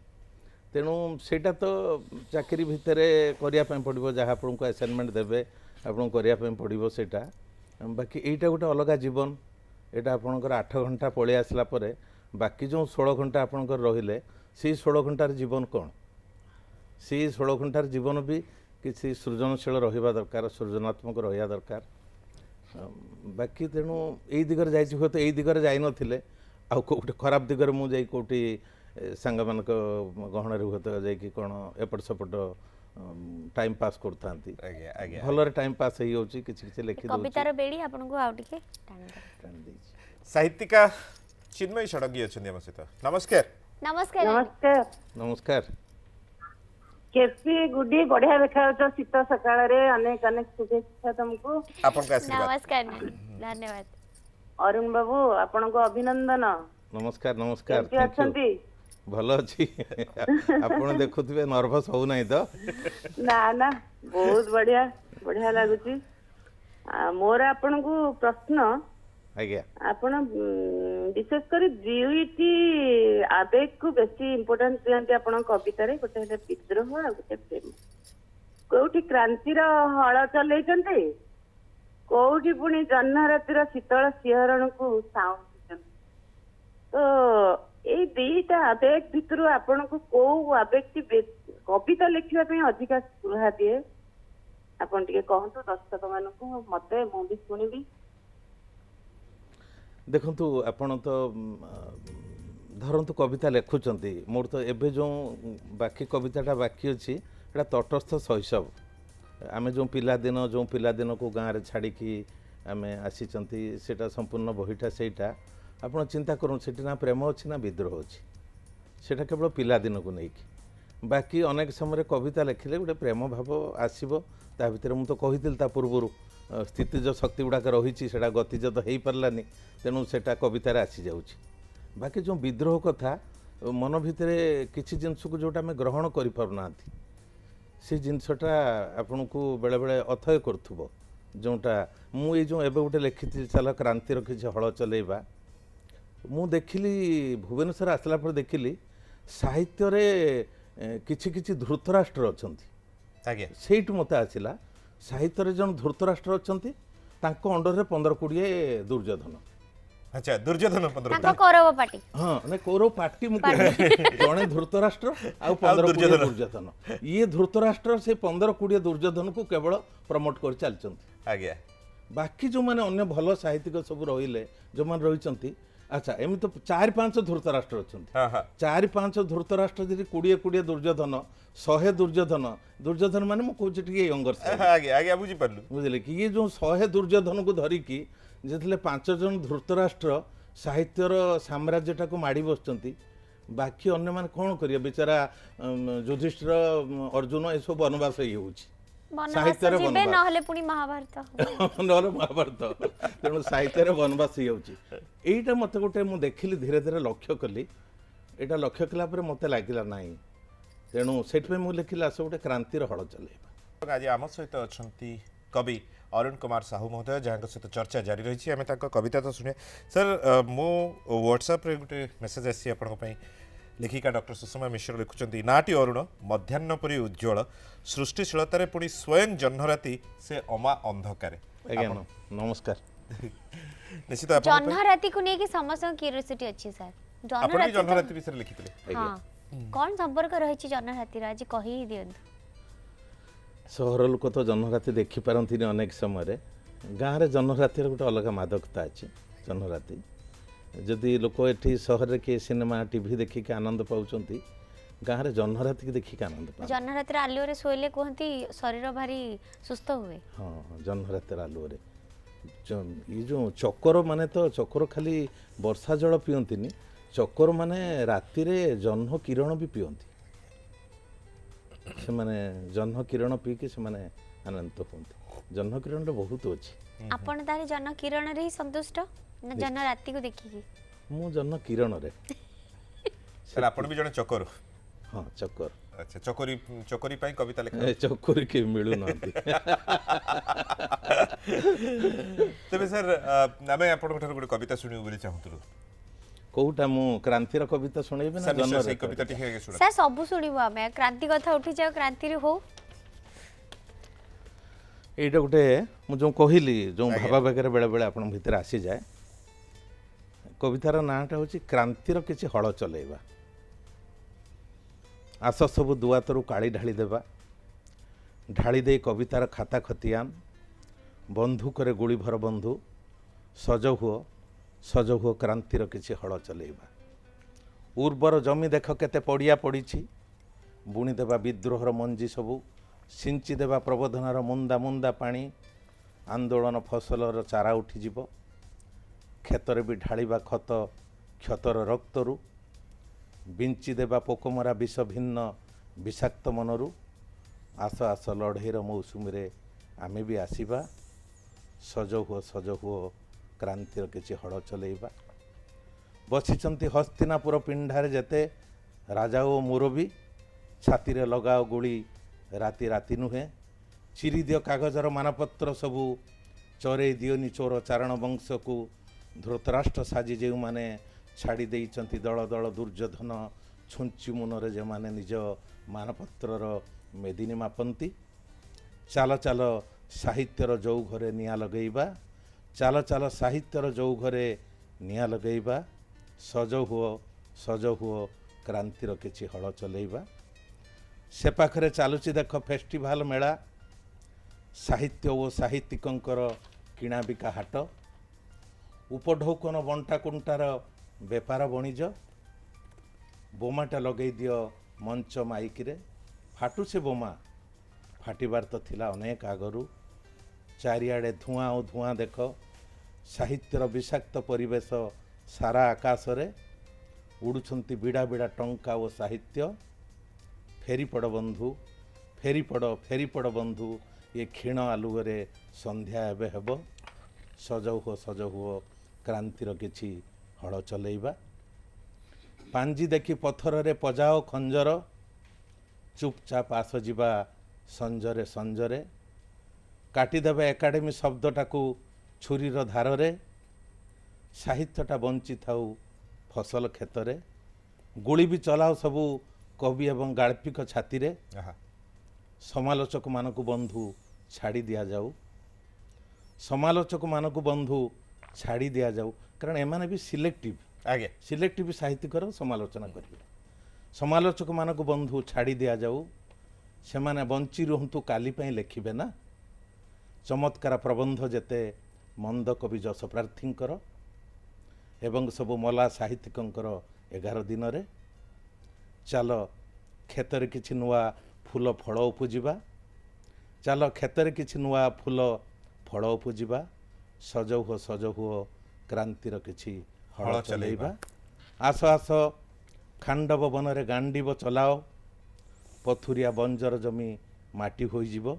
ତେଣୁ ସେଇଟା ତ ଚାକିରି ଭିତରେ କରିବା ପାଇଁ ପଡ଼ିବ ଯାହା ଆପଣଙ୍କୁ ଆସାଇନମେଣ୍ଟ ଦେବେ ଆପଣଙ୍କୁ କରିବା ପାଇଁ ପଡ଼ିବ ସେଇଟା ବାକି ଏଇଟା ଗୋଟେ ଅଲଗା ଜୀବନ ଏଇଟା ଆପଣଙ୍କର 8 ଘଣ୍ଟା ପଳେଇ ଆସିଲା ପରେ ବାକି ଯେଉଁ 16 ଘଣ୍ଟା ଆପଣଙ୍କର ରହିଲେ ସେଇ 16 ଘଣ୍ଟାର ଜୀବନ କ'ଣ ସେଇ 16 ଘଣ୍ଟାର ଜୀବନ ବି କିଛି ସୃଜନଶୀଳ ରହିବା ଦରକାର ସୃଜନାତ୍ମକ ରହିବା ଦରକାର ବାକି ତେଣୁ ଏଇ ଦିଗରେ ଯାଇଛି ହୁଏତ ଏଇ ଦିଗରେ ଯାଇନଥିଲେ ଆଉ କେଉଁଠି ଖରାପ ଦିଗରେ ମୁଁ ଯାଇ କେଉଁଠି ସାଙ୍ଗମାନଙ୍କ ଗହଣରେ ହୁଏତ ଯାଇକି କ'ଣ ଏପଟ ସେପଟ ଟାଇମ୍ ପାସ୍ କରୁଥାନ୍ତି आज्ञा आज्ञा ଭଲରେ ଟାଇମ୍ ପାସ୍ ହେଇଯାଉଛି କିଛି କିଛି ଲେଖି କବିତାର ବେଳି ଆପଣଙ୍କୁ ଆଉ ଟିକେ ଟାଣି ଦେଇଛି साहित्यिका चिन्मयी षडंगी अछंती हम सहित नमस्कार ନମସ୍କାର ନମସ୍କାର ନମସ୍କାର କେପି ଗୁଡି ବଢିଆ ଦେଖାଯାଉଛ ଶୀତ ସକାଳରେ ଅନେକ ଅନେକ ଶୁଭେଚ୍ଛା ତମକୁ आपन का आशीर्वाद ନମସ୍କାର ଧନ୍ୟବାଦ ଅରୁଣ ବାବୁ ଆପଣଙ୍କୁ ଅଭିନନ୍ଦନ ନମସ୍କାର ନମସ୍କାର କେମିତି ଥ୍ୟାଙ୍କ ଅଛନ୍ତି ୟୁ ଭଲ ଅଛି ଆପଣ ଦେଖୁଥିବେ ନର୍ଭସ୍ ହଉନାହିଁ ତ ନା ନା ବହୁତ ବଢିଆ ବଢିଆ ଲାଗୁଛି ମୋର ଆପଣଙ୍କୁ ପ୍ରଶ୍ନ ଆଜ୍ଞା ଆପଣ ବିଶେଷ କରି ଦୁଇଟି ଆବେଗକୁ ବେଶୀ ଇମ୍ପୋର୍ଟାନ୍ସ ଦିଅନ୍ତି ଆପଣଙ୍କ କବିତାରେ ଗୋଟେ ହେଲେ ବିଦ୍ରୋହ ଆଉ ଗୋଟେ ପ୍ରେମ କୋଉଠି କ୍ରାନ୍ତିର ହଳ ଚଲେଇଛନ୍ତି କୋଉଠି ପୁଣି ଜହ୍ନ ରାତିର ଶୀତଳ ଶିହରଣକୁ ସାଉଁଛନ୍ତି ତ ଏଇ ଦିଟା ଆବେଗ ଭିତରୁ ଆପଣଙ୍କୁ କୋଉ ଆବେଗଟି କବିତା ଲେଖିବା ପାଇଁ ଅଧିକା ସ୍ପୃହା ଦିଏ ଆପଣ ଟିକେ କହନ୍ତୁ ଦର୍ଶକ ମାନଙ୍କୁ ମତେ ମୁଁ ବି ଶୁଣିବି ଦେଖନ୍ତୁ ଆପଣ ତ ଧରନ୍ତୁ କବିତା ଲେଖୁଛନ୍ତି ମୋର ତ ଏବେ ଯେଉଁ ବାକି କବିତାଟା ବାକି ଅଛି ଏଇଟା ତଟସ୍ଥ ଶୈଶବ ଆମେ ଯେଉଁ ପିଲାଦିନକୁ ଗାଁରେ ଛାଡ଼ିକି ଆମେ ଆସିଛନ୍ତି ସେଇଟା ସମ୍ପୂର୍ଣ୍ଣ ବହିଟା ସେଇଟା ଆପଣ ଚିନ୍ତା କରନ୍ତୁ ସେଠି ନା ପ୍ରେମ ଅଛି ନା ବିଦ୍ରୋହ ଅଛି ସେଇଟା କେବଳ ପିଲାଦିନକୁ ନେଇକି ବାକି ଅନେକ ସମୟରେ କବିତା ଲେଖିଲେ ଗୋଟେ ପ୍ରେମ ଭାବ ଆସିବ ତା ଭିତରେ ମୁଁ ତ କହିଥିଲି ତା ପୂର୍ବରୁ ସ୍ଥିତିଜ ଶକ୍ତି ଗୁଡ଼ାକ ରହିଛି ସେଇଟା ଗତିଜ ତ ହେଇପାରିଲାନି ତେଣୁ ସେଇଟା କବିତାରେ ଆସିଯାଉଛି ବାକି ଯେଉଁ ବିଦ୍ରୋହ କଥା ମନ ଭିତରେ କିଛି ଜିନିଷକୁ ଯେଉଁଟା ଆମେ ଗ୍ରହଣ କରିପାରୁନାହାନ୍ତି ସେ ଜିନିଷଟା ଆପଣଙ୍କୁ ବେଳେବେଳେ ଅଥୟ କରୁଥିବ ଯେଉଁଟା ମୁଁ ଏଇ ଯେଉଁ ଏବେ ଗୋଟେ ଲେଖିଥିଲି ଚାଲ କ୍ରାନ୍ତିର କିଛି ହଳ ଚଲେଇବା ମୁଁ ଦେଖିଲି ଭୁବନେଶ୍ୱର ଆସିଲା ପରେ ଦେଖିଲି ସାହିତ୍ୟରେ କିଛି କିଛି ଧୃତରାଷ୍ଟ୍ର ଅଛନ୍ତି ଆଜ୍ଞା ସେଇଠୁ ମୋତେ ଆସିଲା ସାହିତ୍ୟରେ ଜଣେ ଧୃତରାଷ୍ଟ୍ର ଅଛନ୍ତି ତାଙ୍କ ଅଣ୍ଡରରେ 15-20 ଦୁର୍ଯ୍ୟୋଧନ। ଆଚ୍ଛା ଦୁର୍ଯ୍ୟୋଧନ 15 ତାଙ୍କ କୌରବ ପାଟି ହଁ ନାଇଁ କୌରବ ପାର୍ଟି ମୁଁ କହୁଛି ଜଣେ ଧୃତରାଷ୍ଟ୍ର ଆଉ 15-20 ଦୁର୍ଯ୍ୟୋଧନ। ଇଏ ଧୃତରାଷ୍ଟ୍ର ସେ 15-20 ଦୁର୍ଯ୍ୟୋଧନକୁ କେବଳ ପ୍ରମୋଟ କରି ଚାଲିଛନ୍ତି। ଆଜ୍ଞା ବାକି ଯେଉଁମାନେ ଅନ୍ୟ ଭଲ ସାହିତ୍ୟିକ ସବୁ ରହିଲେ ଯେଉଁମାନେ ରହିଛନ୍ତି ଆଚ୍ଛା ଏମିତି 4-5 ଧୃତରାଷ୍ଟ୍ର ଅଛନ୍ତି। ହଁ ହଁ 4-5 ଧୃତରାଷ୍ଟ୍ର ଯଦି 20-20 ଦୁର୍ଯ୍ୟୋଧନ 100 ଦୁର୍ଯ୍ୟୋଧନ ମାନେ ମୁଁ କହୁଛି ଟିକେ ୟଙ୍ଗର ଆଜ୍ଞା ଆଜ୍ଞା ବୁଝିପାରିଲୁ ବୁଝିଲେ କି ଇଏ ଯେଉଁ 100 ଦୁର୍ଯ୍ୟୋଧନକୁ ଧରିକି ଯେତେବେଳେ 5 ଜଣ ଧୃତରାଷ୍ଟ୍ର ସାହିତ୍ୟର ସାମ୍ରାଜ୍ୟଟାକୁ ମାଡ଼ି ବସୁଛନ୍ତି ବାକି ଅନ୍ୟମାନେ କ'ଣ କରିବେ ବିଚାରା ଯୁଧିଷ୍ଠିର ଅର୍ଜୁନ ଏସବୁ ବନବାସ ହେଇଯାଉଛି ବନବାସ ସାହିତ୍ୟରେ ଯିବେ ବନବାସ ନହେଲେ ପୁଣି ମହାଭାରତ ନହେଲେ ମହାଭାରତ ତେଣୁ ସାହିତ୍ୟରେ ବନବାସ ହେଇଯାଉଛି। ଏଇଟା ମୋତେ ଗୋଟେ ମୁଁ ଦେଖିଲି ଧୀରେ ଧୀରେ ଲକ୍ଷ୍ୟ କଲି ଏଇଟା ଲକ୍ଷ୍ୟ କଲା ପରେ ମୋତେ ଲାଗିଲା ନାହିଁ ତେଣୁ ସେଥିପାଇଁ ମୁଁ ଲେଖିଲି ଆସ ଗୋଟେ କ୍ରାନ୍ତିର ହଳ ଚଲେଇବା। ଆଜି ଆମ ସହିତ ଅଛନ୍ତି କବି ଅରୁଣ କୁମାର ସାହୁ ମହୋଦୟ ଯାହାଙ୍କ ସହିତ ଚର୍ଚ୍ଚା ଜାରି ରହିଛି ଆମେ ତାଙ୍କ କବିତା ତ ଶୁଣିବା ସାର୍ ମୁଁ ହ୍ୱାଟ୍ସଆପ୍ରେ ଗୋଟେ ମେସେଜ୍ ଆସିଛି ଆପଣଙ୍କ ପାଇଁ ଲେଖିକା ଡକ୍ଟର ସୁଷମା ମିଶ୍ର ଲେଖୁଛନ୍ତି ନାଟି ଅରୁଣ ମଧ୍ୟାହ୍ନ ପରି ଉଜ୍ଜଳ ସୃଷ୍ଟିଶୀଳତାରେ ପୁଣି ସ୍ୱୟଂ ଜହ୍ନରାତି ସେ ଅମା ଅନ୍ଧକାରେ। ଆଜ୍ଞା ନମସ୍କାର। ନିଶ୍ଚିତ ଜହ୍ନ ରାତିକୁ ନେଇକି ସମସ୍ତଙ୍କ କ୍ୟୁରିଓସିଟି ଅଛି ସାର୍। ଆପଣ ବି ଜହ୍ନରାତି ବିଷୟରେ ଲେଖିଥିଲେ ହଁ କ'ଣ ସମ୍ପର୍କ ରହିଛି ଜହ୍ନ ରାତିର ଆଜି କହି ହିଁ ଦିଅନ୍ତୁ। ସହର ଲୋକ ତ ଜହ୍ନରାତି ଦେଖିପାରନ୍ତିନି ଅନେକ ସମୟରେ ଗାଁରେ ଜହ୍ନରାତିର ଗୋଟେ ଅଲଗା ମାଦକତା ଅଛି। ଜହ୍ନରାତି ଯଦି ଲୋକ ଏଠି ସହରରେ କିଏ ସିନେମା ଟିଭି ଦେଖିକି ଆନନ୍ଦ ପାଉଛନ୍ତି ଗାଁରେ ଜହ୍ନରାତିକି ଦେଖିକି ଆନନ୍ଦ ପାଆନ୍ତି। ଜହ୍ନ ରାତିର ଆଲୁଅରେ ଶୋଇଲେ କୁହନ୍ତି ଶରୀର ଭାରି ସୁସ୍ଥ ହୁଏ। ହଁ ଜହ୍ନରାତିର ଆଲୁଅରେ ଏ ଯେଉଁ ଚକର ମାନେ ତ ଚକର ଖାଲି ବର୍ଷା ଜଳ ପିଅନ୍ତିନି ଚକର ମାନେ ରାତିରେ ଜହ୍ନ କିରଣ ବି ପିଅନ୍ତି। ସେମାନେ ଜହ୍ନ କିରଣ ପିଇକି ସେମାନେ ଆନନ୍ଦିତ ହୁଅନ୍ତି। ଜହ୍ନ କିରଣର ବହୁତ ଅଛି। ଆପଣ ତାହେଲେ ଜହ୍ନ କିରଣରେ ହିଁ ସନ୍ତୁଷ୍ଟ ନା ଜହ୍ନ ରାତିକୁ ଦେଖିକି? ମୁଁ ଜହ୍ନ କିରଣରେ। ସାର୍ ଆପଣ ବି ଜଣେ ଚକରୁ ହଁ ଚକର। ଆଚ୍ଛା ଚକରି ପାଇଁ କବିତା ଲେଖା ଚକରି କେହି ମିଳୁନାହାନ୍ତି। ତେବେ ସାର୍ ଆମେ ଆପଣଙ୍କ ଠାରୁ ଗୋଟେ କବିତା ଶୁଣିବୁ ବୋଲି ଚାହୁଁଥିଲୁ କୋଉଟା ମୁଁ କ୍ରାନ୍ତିର କବିତା ଶୁଣେଇବି ନା ସାର୍ ନିଶ୍ଚୟ ଜହ୍ନର ସେଇ କବିତା ଟିକେ ଶୁଣ ସାର୍ ସବୁ ଶୁଣିବୁ ଆମେ କ୍ରାନ୍ତି କଥା ଉଠିଯାଉ କ୍ରାନ୍ତିରେ ହଉ। ଏଇଟା ଗୋଟେ ମୁଁ ଯେଉଁ କହିଲି ଯେଉଁ ଭାବାବେଗରେ ବେଳେବେଳେ ଆପଣଙ୍କ ଭିତରେ ଆସିଯାଏ କବିତାର ନାଁଟା ହେଉଛି କ୍ରାନ୍ତିର କିଛି ହଳ ଚଲେଇବା। ଆସ ସବୁ ଦୁଆତରୁ କାଳି ଢାଳି ଦେବା ଢାଳି ଦେଇ କବିତାର ଖାତା ଖତିଆନ ବନ୍ଧୁକରେ ଗୁଳିଭର ବନ୍ଧୁ ସଜ ହୁଅ କ୍ରାନ୍ତିର କିଛି ହଳ ଚଲେଇବା। ଉର୍ବର ଜମି ଦେଖ କେତେ ପଡ଼ିଆ ପଡ଼ିଛି ବୁଣିଦେବା ବିଦ୍ରୋହର ମଞ୍ଜି ସବୁ ସିଞ୍ଚି ଦେବା ପ୍ରବୋଧନର ମୁନ୍ଦା ମୁନ୍ଦା ପାଣି ଆନ୍ଦୋଳନ ଫସଲର ଚାରା ଉଠିଯିବ କ୍ଷେତରେ ବି ଢାଳିବା ଖତ କ୍ଷତର ରକ୍ତରୁ ବିଞ୍ଚି ଦେବା ପୋକମରା ବିଷ ଭିନ୍ନ ବିଷାକ୍ତ ମନରୁ ଆସ ଆସ ଲଢ଼େଇର ମୌସୁମୀରେ ଆମେ ବି ଆସିବା ସଜ ହୁଅ କ୍ରାନ୍ତିର କିଛି ହଳ ଚଲେଇବା। ବସିଛନ୍ତି ହସ୍ତିନାପୁର ପିଣ୍ଡାରେ ଯେତେ ରାଜା ଓ ମୁରବୀ ଛାତିରେ ଲଗାଅ ଗୁଳି ରାତି ରାତି ନୁହେଁ ଚିରିଦିଅ କାଗଜର ମାନପତ୍ର ସବୁ ଚରେଇ ଦିଅନି ଚୋର ଚାରଣ ବଂଶକୁ ଧୃତରାଷ୍ଟ୍ର ସାଜି ଯେଉଁମାନେ ଛାଡ଼ି ଦେଇଛନ୍ତି ଦଳ ଦଳ ଦୁର୍ଯ୍ୟୋଧନ ଛୁଞ୍ଚି ମୁନରେ ଯେଉଁମାନେ ନିଜ ମାନପତ୍ରର ମେଦିନୀ ମାପନ୍ତି ଚାଲ ଚାଲ ସାହିତ୍ୟର ଯୋଉ ଘରେ ନିଆଁ ଲଗେଇବା ଚାଲ ଚାଲ ସାହିତ୍ୟର ଯୋଉ ଘରେ ନିଆଁ ଲଗେଇବା ସଜ ହୁଅ କ୍ରାନ୍ତିର କିଛି ହଳ ଚଲେଇବା। ସେ ପାଖରେ ଚାଲୁଛି ଦେଖ ଫେଷ୍ଟିଭାଲ ମେଳା ସାହିତ୍ୟ ଓ ସାହିତ୍ୟିକଙ୍କର କିଣାବିକା ହାଟ ଉପଢୌକନ ବଣ୍ଟା କୁଣ୍ଟାର ବେପାର ବଣିଜ ବୋମାଟା ଲଗେଇ ଦିଅ ମଞ୍ଚ ମାଇକିରେ ଫାଟୁଛି ବୋମା ଫାଟିବାର ତ ଥିଲା ଅନେକ ଆଗରୁ ଚାରିଆଡ଼େ ଧୂଆଁ ଓ ଧୂଆଁ ଦେଖ ସାହିତ୍ୟର ବିଷାକ୍ତ ପରିବେଶ ସାରା ଆକାଶରେ ଉଡ଼ୁଛନ୍ତି ବିଡ଼ା ବିଡ଼ା ଟଙ୍କା ଓ ସାହିତ୍ୟ ଫେରିପଡ଼ ବନ୍ଧୁ ଫେରିପଡ଼ ବନ୍ଧୁ ଏ କ୍ଷୀଣ ଆଲୁଅରେ ସନ୍ଧ୍ୟା ଏବେ ହେବ ସଜ ହୁଅ କ୍ରାନ୍ତିର କିଛି ହଳ ଚଲେଇବା। ପାଞ୍ଜି ଦେଖି ପଥରରେ ପଜାଅ ଖଞ୍ଜର ଚୁପଚାପ ଆସ ଯିବା ସଞ୍ଜରେ କାଟିଦେବେ ଏକାଡେମୀ ଶବ୍ଦଟାକୁ ଛୁରୀର ଧାରରେ ସାହିତ୍ୟଟା ବଞ୍ଚିଥାଉ ଫସଲ କ୍ଷେତରେ ଗୁଳି ବି ଚଲାଉ ସବୁ କବି ଏବଂ ଗାଳ୍ପିକ ଛାତିରେ समालोचक मानक बंधु छाड़ी दिया जाऊ समालोचक मानक बंधु छाड़ी दिया जाऊ कारण एमाने भी सिलेक्टिव आगे सिलेक्टिव साहित्यिकर समालोचना करेंगे समालोचक मानक बंधु छाड़ी दिया जाऊ से माने बंची रुहतु काली पई लिखिबे ना चमत्कार प्रबंध जेते मंद कवि जस प्रार्थींकर एवं सबु मला साहित्यिकंकर 11 दिन रे चल खेतर किछि नुआ फूल फल उपजिबा चल खेतर किछि नुआ फूल फल उपजिबा सज हुओ क्रांतिर किछि हल चलेबा आस आस खांडव वन रे गांडीब चलाओ पथुरिया बंजर जमी माटी होई जिवो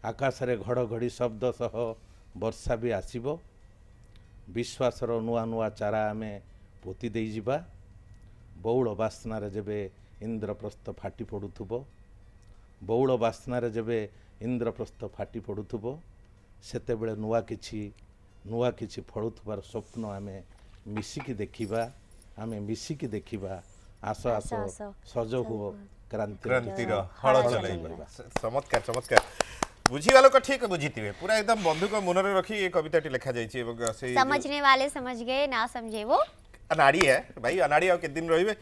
आकाश रे घड़घड़ी शब्द सह वर्षा भी आसीबो विश्वासर नुआ नुआ चारा आमे पोती देई जिबा बौड़ बास्नारे जेबे इंद्रप्रस्थ फाटी पड़ुथुबो बौड़ बास्नारे जेबे इंद्रप्रस्थ फाटी पड़ुथुबो सेतेबेले नुआ किछि फळुथुबार स्वप्न आमे मिसिकी देखिबा आमे मिसिकी देखिबा आस आस सज हुओ क्रांतिर हल चलेबा चमत्कार चमत्कार बुझी वालों का ठीक बुझीथिबे पूरा एकदम बंधु को मन रे रखी ये कविताटी लिखा जाइछि एवं से समझने वाले समझ गए ना समझे वो अनाड़ी है भाई अनाड़ी आ के दिन रहिबे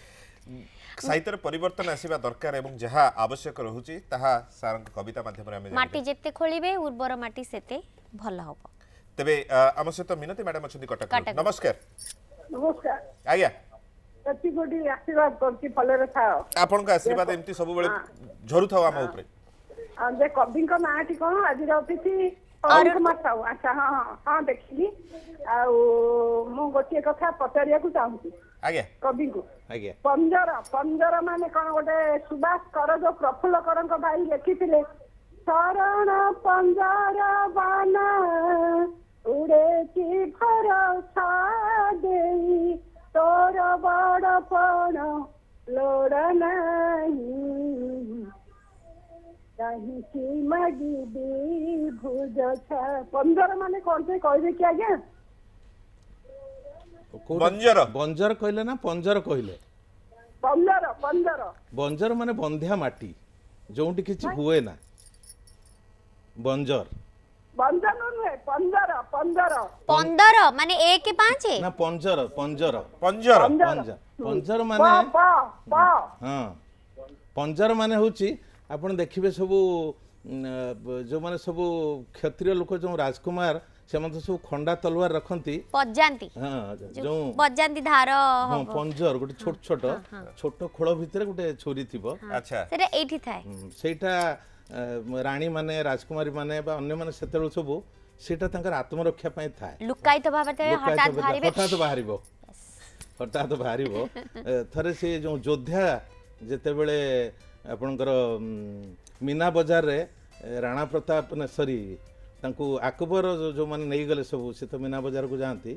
साहित्य परिवर्तन आसीबा दरकार एवं जहा आवश्यक रहुछि ताहा सारंग कविता माध्यम रे हमें माटी जेते खोलिबे उर्वर माटी सेते भल होबो तबे आम सहित मिनती मैडम अछंती कटक नमस्कार नमस्कार आज्ञा एति गोटी आशीर्वाद करछि फलरे थाओ आपन का आशीर्वाद एमती सब बेले झरु थाओ आम ऊपर जे कवि को नाटी कोन आज अतिथि अरुण कुमार साहू अच्छा हाँ हाँ हाँ देखिली आउ मु गोटे कथा पचारिया को चाहूची आज्ञा कवि को आज्ञा पंजर पंजर माने कोन गोटे सुभाष कर जो प्रफुल्ल करंक भाई लिखिथिले शरण पंजर बाना उड़े की भरोसा देई तोर बड़पण लोड़ नहीं कहीं की मगी दी भुज पंजर माने कौन से कहबे कि आज्ञा बंजर बंजर कहले ना पंजर कहले पंजर पंजर बंजर माने बंध्या माटी जोंटी किछि हुए ना बंजर बंजर नुहे पंजर पंजर 15 माने 1 के 5 ना पंजर पंजर पंजर पंजर पंजर माने हाँ पंजर माने होची आपण देखिबे सबु जो माने सबु क्षत्रिय लोक जो राजकुमार से मतलब सब खंडा तलवार रखंती पजांती हाँ जो पजांती धार हाँ पंजर गोटे छोट छोट छोट खोल भितर गोटे छुरी थिबो अच्छा सेटा एठी थाए सेटा रानी माने राजकुमारी माने बा अन्य माने सेतेल सबु सेटा तांकर आत्मरक्षा पय थाए लुकाई तो भाबते हठात भारिबे हठात बाहरिबो थरे से जो योद्धा जेते बेले आपणकर मीना बाजार रे राणा प्रताप ने सरी तांकु अकबर जो माने नहीं गले सब से तो मीना बाजार को जानती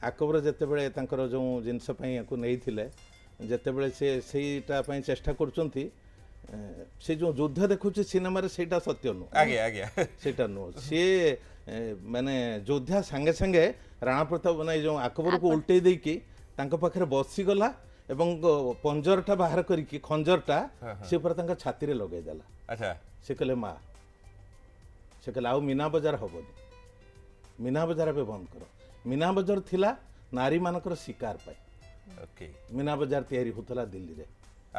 अकबर जेते बेले तांकर जो जिनस पई को नहीं थिले जेते बेले से सेटा पई चेष्टा करचंती से जो युद्ध देखुची सिनेमा रे सेटा सत्य नु आगे आगे सेटा नु से माने योद्धा संगे संगे राणा प्रताप ने जो अकबर को उल्टे देई की तांको पाखरे बसी गला एवं पंजरटा बाहर करिकी खंजरटा से पर तांका छाती रे लगै देला अच्छा से कहले माँ से कहले आउ मीना बजार हबनी मीना बजार पे बंद करो मीना बजार थिला नारी मानकर शिकार पाए ओके मीना बजार तैयारी होतला दिल्ली रे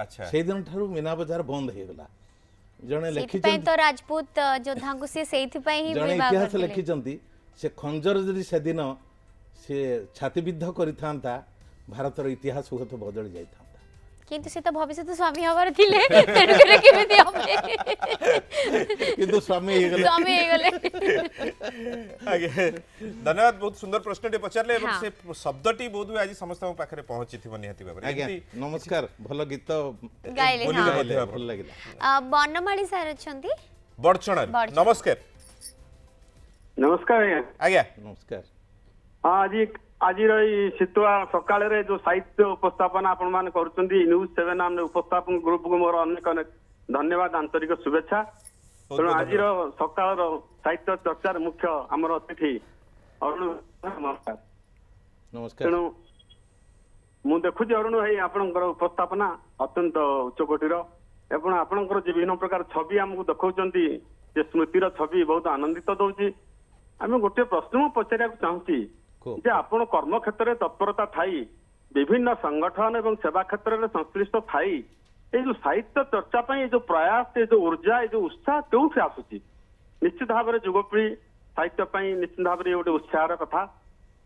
अच्छा से दिन ठारू मीना बजार बंद हे गला जने लिखि सेति तो राजपूत योद्धा को से सेति पई ही जने इतिहास लिखि जंती से खंजर जदि से दिन से छाती विद्ध करिथांता भारतर इतिहास हुए तो बदल जाइथा किंतु से तो भविष्य तो स्वामी हवर थिले तेनु करे केमिति हबे किंतु स्वामी हे गले आगे धन्यवाद बहुत सुंदर प्रश्नटे पचारले एवं से शब्दटी बहुत आज समस्त पाखरे पहुंची थिबो निहाती बाबरे आज्ञा नमस्कार भल गीत गाइले हां भल लागिला बनमाली सर अछंती बड़चणर नमस्कार नमस्कार आज्ञा नमस्कार हाँ आज शीतुआ सकाळे जो साहित्य उपस्थापन आपण मान करूछंती न्यूज 7 नाम उपस्थापन ग्रुप को मोर अनेक अनेक धन्यवाद आंतरिक शुभेच्छा तेणु आज सकाळ साहित्य चर्चार मुख्य आमर अतिथि अरुण नमस्कार नमस्कार तेणु मु देखुची अरुण भाई आपणकर उपस्थापना अत्यंत उच्च कोटीर ଏବଂ ଆପଣଙ୍କର ଯେ ବିଭିନ୍ନ ପ୍ରକାର ଛବି ଆମକୁ ଦେଖାଉଛନ୍ତି ଯେ ସ୍ମୃତିର ଛବି ବହୁତ ଆନନ୍ଦିତ ଦଉଛି। ଆମେ ଗୋଟିଏ ପ୍ରଶ୍ନ ମୁଁ ପଚାରିବାକୁ ଚାହୁଁଛି ଯେ ଆପଣ କର୍ମକ୍ଷେତ୍ରରେ ତତ୍ପରତା ଥାଇ ବିଭିନ୍ନ ସଂଗଠନ ଏବଂ ସେବା କ୍ଷେତ୍ରରେ ସଂଶ୍ଳିଷ୍ଟ ଥାଇ ଏଇ ଯୋଉ ସାହିତ୍ୟ ଚର୍ଚ୍ଚା ପାଇଁ ଏଇ ଯୋଉ ପ୍ରୟାସ, ଏ ଯୋଉ ଉର୍ଜା, ଏ ଯୋଉ ଉତ୍ସାହ କେଉଁଠି ଆସୁଛି? ନିଶ୍ଚିତ ଭାବରେ ଯୁବପିଢି ସାହିତ୍ୟ ପାଇଁ ନିଶ୍ଚିତ ଭାବରେ ଗୋଟେ ଉତ୍ସାହର କଥା।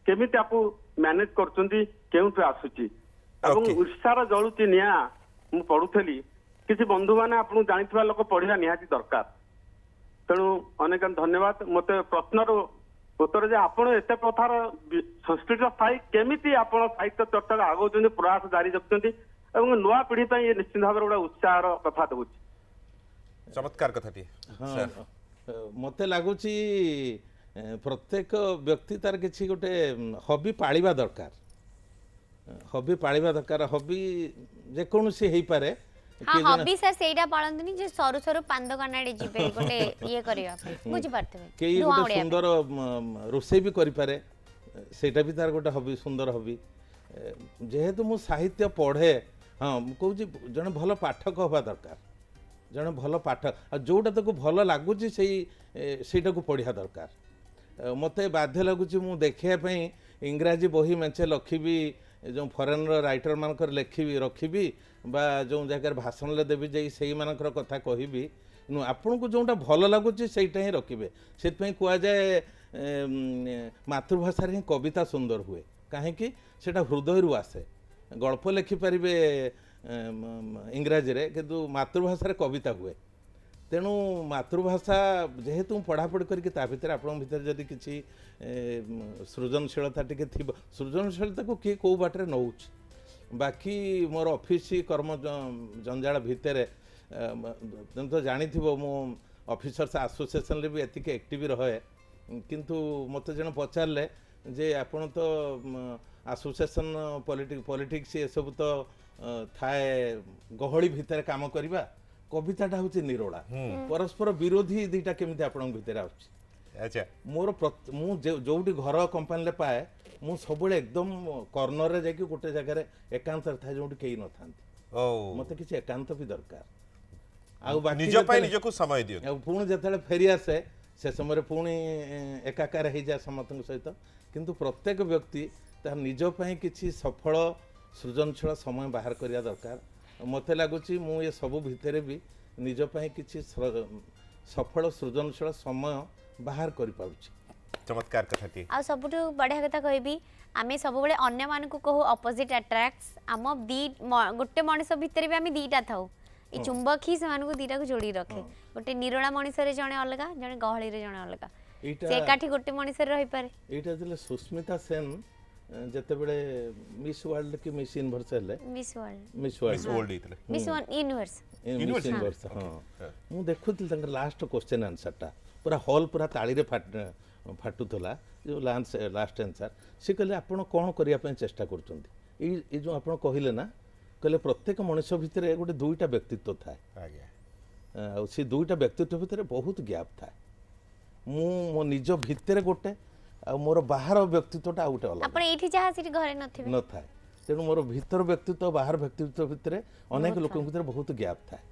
କେମିତି ଆକୁ ମ୍ୟାନେଜ କରୁଛନ୍ତି, କେଉଁଠୁ ଆସୁଛି? ଏବଂ ଉତ୍ସାହର ଜଳୁଛି ନିଆଁ। ମୁଁ ପଢୁଥିଲି କିଛି ବନ୍ଧୁମାନେ ଆପଣଙ୍କୁ ଜାଣିଥିବା ଲୋକ ପଢିବା ନିହାତି ଦରକାର। ତେଣୁ ଅନେକ ଧନ୍ୟବାଦ। ମତେ ପ୍ରଶ୍ନର ଉତ୍ତର ଯେ ଆପଣ ଏତେ କଥାର ସଂସ୍କୃତ ଥାଇ କେମିତି ଆପଣ ସାହିତ୍ୟ ଚର୍ଚ୍ଚାରେ ଆଗଉଛନ୍ତି, ପ୍ରୟାସ ଜାରି ରଖୁଛନ୍ତି ଏବଂ ନୂଆ ପିଢି ପାଇଁ ନିଶ୍ଚିତ ଭାବରେ ଗୋଟେ ଉତ୍ସାହର କଥା ଦେଉଛି। ଚମତ୍କାର କଥାଟିଏ। ମତେ ଲାଗୁଛି ପ୍ରତ୍ୟେକ ବ୍ୟକ୍ତି ତାର କିଛି ଗୋଟେ ହବି ପାଳିବା ଦରକାର। ହବି ପାଳିବା ଦରକାର। ହବି ଯେକୌଣସି ହେଇପାରେ। ହଁ ହବି ସାର୍ ସେଇଟା ପାଳନ୍ତୁନି ଯେ ସରୁ ସରୁ ପାନ୍ଦକାନାଡି ଯିବେ ଗୋଟେ ଇଏ କରିବା ପାଇଁ, ବୁଝିପାରୁଥିବେ। କେହି ଗୋଟେ ସୁନ୍ଦର ରୋଷେଇ ବି କରିପାରେ, ସେଇଟା ବି ତାର ଗୋଟେ ହବି, ସୁନ୍ଦର ହବି। ଯେହେତୁ ମୁଁ ସାହିତ୍ୟ ପଢ଼େ, ହଁ ମୁଁ କହୁଛି ଜଣେ ଭଲ ପାଠକ ହେବା ଦରକାର। ଜଣେ ଭଲ ପାଠକ, ଆଉ ଯେଉଁଟା ତାକୁ ଭଲ ଲାଗୁଛି ସେଇଟାକୁ ପଢ଼ିବା ଦରକାର। ମୋତେ ବାଧ୍ୟ ଲାଗୁଛି ମୁଁ ଦେଖିବା ପାଇଁ ଇଂରାଜୀ ବହି ମେଞ୍ଚେ ରଖିବି, ଯେଉଁ ଫରେନ୍ର ରାଇଟର ମାନଙ୍କର ରଖିବି ବା ଯେଉଁ ଜାଗାରେ ଭାଷଣରେ ଦେବି ଯାଇ ସେଇମାନଙ୍କର କଥା କହିବି। ଆପଣଙ୍କୁ ଯେଉଁଟା ଭଲ ଲାଗୁଛି ସେଇଟା ହିଁ ରଖିବେ। ସେଥିପାଇଁ କୁହାଯାଏ ମାତୃଭାଷାରେ ହିଁ କବିତା ସୁନ୍ଦର ହୁଏ। କାହିଁକି? ସେଇଟା ହୃଦୟରୁ ଆସେ। ଗଳ୍ପ ଲେଖିପାରିବେ ଇଂରାଜୀରେ, କିନ୍ତୁ ମାତୃଭାଷାରେ କବିତା ହୁଏ। ତେଣୁ ମାତୃଭାଷା ଯେହେତୁ ମୁଁ ପଢ଼ାପଢ଼ି କରିକି ତା ଭିତରେ ଆପଣଙ୍କ ଭିତରେ ଯଦି କିଛି ସୃଜନଶୀଳତା ଟିକେ ଥିବ, ସୃଜନଶୀଳତାକୁ କିଏ କେଉଁ ବାଟରେ ନେଉଛି। ବାକି ମୋର ଅଫିସ କର୍ମ ଜଞ୍ଜାଳ ଭିତରେ ତ ଜାଣିଥିବ ମୁଁ ଅଫିସର୍ସ ଆସୋସିଏସନରେ ବି ଏତିକି ଆକ୍ଟିଭ ରହେ। କିନ୍ତୁ ମୋତେ ଜଣେ ପଚାରିଲେ ଯେ ଆପଣ ତ ଆସୋସିଏସନ ପଲିଟିକ୍ସ ଏସବୁ ତ ଥାଏ, ଗହଳି ଭିତରେ କାମ କରିବା। କବିତାଟା ହେଉଛି ନିରୋଳା, ପରସ୍ପର ବିରୋଧୀ ଦୁଇଟା କେମିତି ଆପଣଙ୍କ ଭିତରେ ଆସୁଛି। ମୋର ମୁଁ ଯୋଉଠି ଘର କମ୍ପାନୀରେ ପାଏ, ମୁଁ ସବୁବେଳେ ଏକଦମ କର୍ଣ୍ଣରରେ ଯାଇକି ଗୋଟେ ଜାଗାରେ ଏକାନ୍ତରେ ଥାଏ ଯୋଉଠି କେହି ନଥାନ୍ତି। ମତେ କିଛି ଏକାନ୍ତ ବି ଦରକାର। ଆଉ ନିଜ ପାଇଁ ନିଜକୁ ସମୟ ଦିଅ। ପୁଣି ଯେତେବେଳେ ଫେରି ଆସେ ସେ ସମୟରେ ପୁଣି ଏକାକାର ହେଇଯାଏ ସମସ୍ତଙ୍କ ସହିତ। କିନ୍ତୁ ପ୍ରତ୍ୟେକ ବ୍ୟକ୍ତି ତାର ନିଜ ପାଇଁ କିଛି ସଫଳ ସୃଜନଶୀଳ ସମୟ ବାହାର କରିବା ଦରକାର। ମୋତେ ଲାଗୁଛି ମୁଁ ଏ ସବୁ ଭିତରେ ବି ନିଜ ପାଇଁ କିଛି ସଫଳ ସୃଜନଶୀଳ ସମୟ ବାହାର କରିପାରୁଛି। ଚମତ୍କାର କଥାଟି। ଆଉ ସବୁଠୁ ବଢ଼ିଆ କଥା କହିବି, ଆମେ ସବୁବେଳେ ଅନ୍ୟମାନଙ୍କୁ କହୁ ଅପୋଜିଟ୍ ଆଟ୍ରାକ୍ଟସ୍। ଆମ ଗୋଟେ ମଣିଷ ଭିତରେ ବି ଆମେ ଦିଟା ଥାଉ। ଏ ଚୁମ୍ବକ ହିଁ ସେମାନଙ୍କୁ ଦିଟାକୁ ଯୋଡ଼ି ରଖେ। ଗୋଟେ ନିରୋଳା ମଣିଷରେ ଜଣେ ଅଲଗା, ଜଣେ ଗହଳିରେ ଜଣେ ଅଲଗା। ସେ ଏକାଠି ଗୋଟେ ମଣିଷରେ ରହିପାରେ। ଏଇଟା ଥିଲେ ସୁସ୍ମିତା ସେନ ଯେତେବେଳେ ମିସ୍ ୱାର୍ଲଡ କି ମିସ୍ ୟୁନିଭର୍ସ ହେଲେ, ୟୁନିଭର୍ସ ହଁ, ମୁଁ ଦେଖୁଥିଲି ତାଙ୍କର ଲାଷ୍ଟ କ୍ୱେଶ୍ଚନ୍ ଆନ୍ସରଟା ପୁରା ହଲ୍ ପୁରା ତାଳିରେ ଫାଟୁଥିଲା। ଯେଉଁ ଲାଷ୍ଟ ଆନ୍ସର ସେ କହିଲେ ଆପଣ କ'ଣ କରିବା ପାଇଁ ଚେଷ୍ଟା କରୁଛନ୍ତି। ଏଇ ଯେଉଁ ଆପଣ କହିଲେ ନା, କହିଲେ ପ୍ରତ୍ୟେକ ମଣିଷ ଭିତରେ ଗୋଟେ ଦୁଇଟା ବ୍ୟକ୍ତିତ୍ୱ ଥାଏ। ଆଉ ସେ ଦୁଇଟା ବ୍ୟକ୍ତିତ୍ୱ ଭିତରେ ବହୁତ ଗ୍ୟାପ୍ ଥାଏ। ମୁଁ ମୋ ନିଜ ଭିତରେ ଗୋଟେ, ଆଉ ମୋର ବାହାର ବ୍ୟକ୍ତିତ୍ୱଟା ଆଉ ଗୋଟେ ଅଲଗା। ଆପଣ ଏଇଠି ଯାହା ସେଠି ଘରେ ନଥାଏ। ତେଣୁ ମୋର ଭିତର ବ୍ୟକ୍ତିତ୍ୱ ବାହାର ବ୍ୟକ୍ତିତ୍ୱ ଭିତରେ ଅନେକ ଲୋକଙ୍କ ଭିତରେ ବହୁତ ଗ୍ୟାପ୍ ଥାଏ।